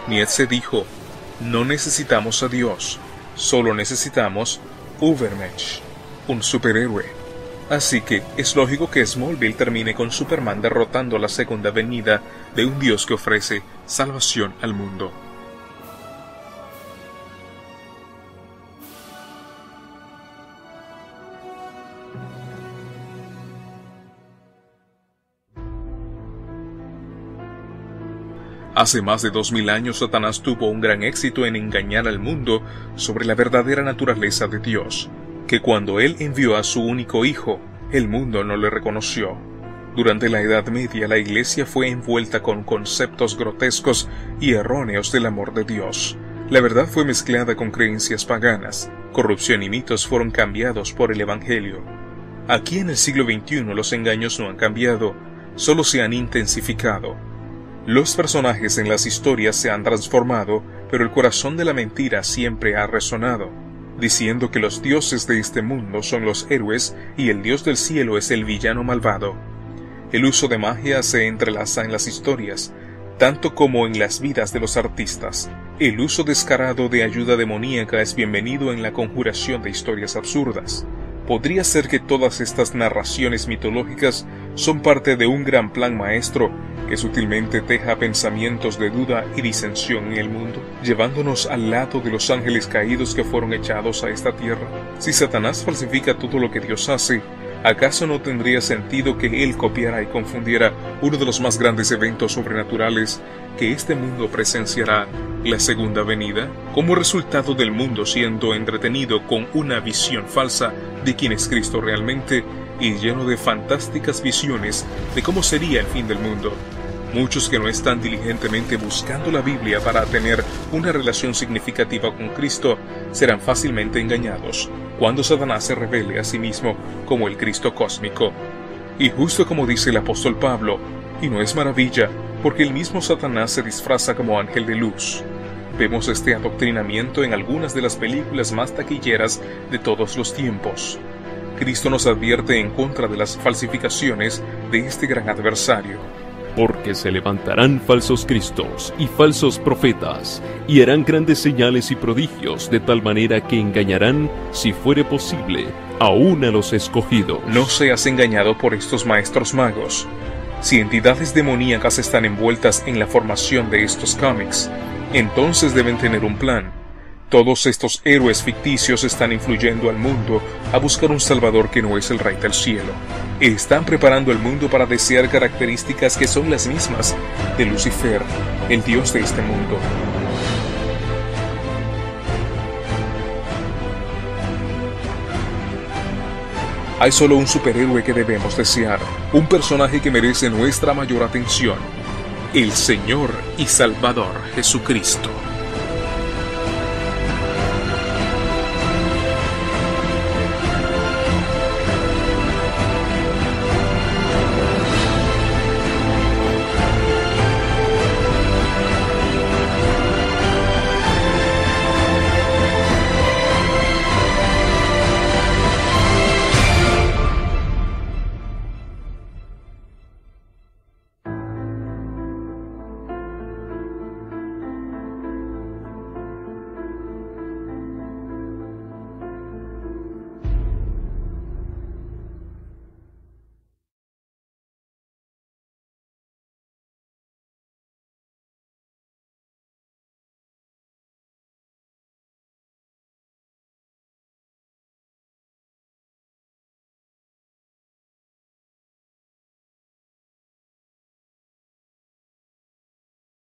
Nietzsche dijo, no necesitamos a Dios, solo necesitamos Übermensch, un superhéroe. Así que es lógico que Smallville termine con Superman derrotando la segunda venida de un Dios que ofrece salvación al mundo. Hace más de 2000 años Satanás tuvo un gran éxito en engañar al mundo sobre la verdadera naturaleza de Dios, que cuando él envió a su único hijo, el mundo no le reconoció. Durante la Edad Media la Iglesia fue envuelta con conceptos grotescos y erróneos del amor de Dios. La verdad fue mezclada con creencias paganas, corrupción y mitos fueron cambiados por el Evangelio. Aquí en el siglo XXI los engaños no han cambiado, solo se han intensificado. Los personajes en las historias se han transformado, pero el corazón de la mentira siempre ha resonado, diciendo que los dioses de este mundo son los héroes y el Dios del cielo es el villano malvado. El uso de magia se entrelaza en las historias, tanto como en las vidas de los artistas. El uso descarado de ayuda demoníaca es bienvenido en la conjuración de historias absurdas. ¿Podría ser que todas estas narraciones mitológicas son parte de un gran plan maestro que sutilmente teja pensamientos de duda y disensión en el mundo, llevándonos al lado de los ángeles caídos que fueron echados a esta tierra? Si Satanás falsifica todo lo que Dios hace, ¿acaso no tendría sentido que él copiara y confundiera uno de los más grandes eventos sobrenaturales que este mundo presenciará, la segunda venida, como resultado del mundo siendo entretenido con una visión falsa de quién es Cristo realmente y lleno de fantásticas visiones de cómo sería el fin del mundo? Muchos que no están diligentemente buscando la Biblia para tener una relación significativa con Cristo serán fácilmente engañados cuando Satanás se revele a sí mismo como el Cristo cósmico. Y justo como dice el apóstol Pablo, y no es maravilla, porque el mismo Satanás se disfraza como ángel de luz. Vemos este adoctrinamiento en algunas de las películas más taquilleras de todos los tiempos. Cristo nos advierte en contra de las falsificaciones de este gran adversario. Porque se levantarán falsos cristos y falsos profetas, y harán grandes señales y prodigios, de tal manera que engañarán, si fuere posible, aún a los escogidos. No seas engañado por estos maestros magos. Si entidades demoníacas están envueltas en la formación de estos cómics, entonces deben tener un plan. Todos estos héroes ficticios están influyendo al mundo a buscar un salvador que no es el Rey del Cielo. Están preparando al mundo para desear características que son las mismas de Lucifer, el dios de este mundo. Hay solo un superhéroe que debemos desear, un personaje que merece nuestra mayor atención: el Señor y Salvador Jesucristo.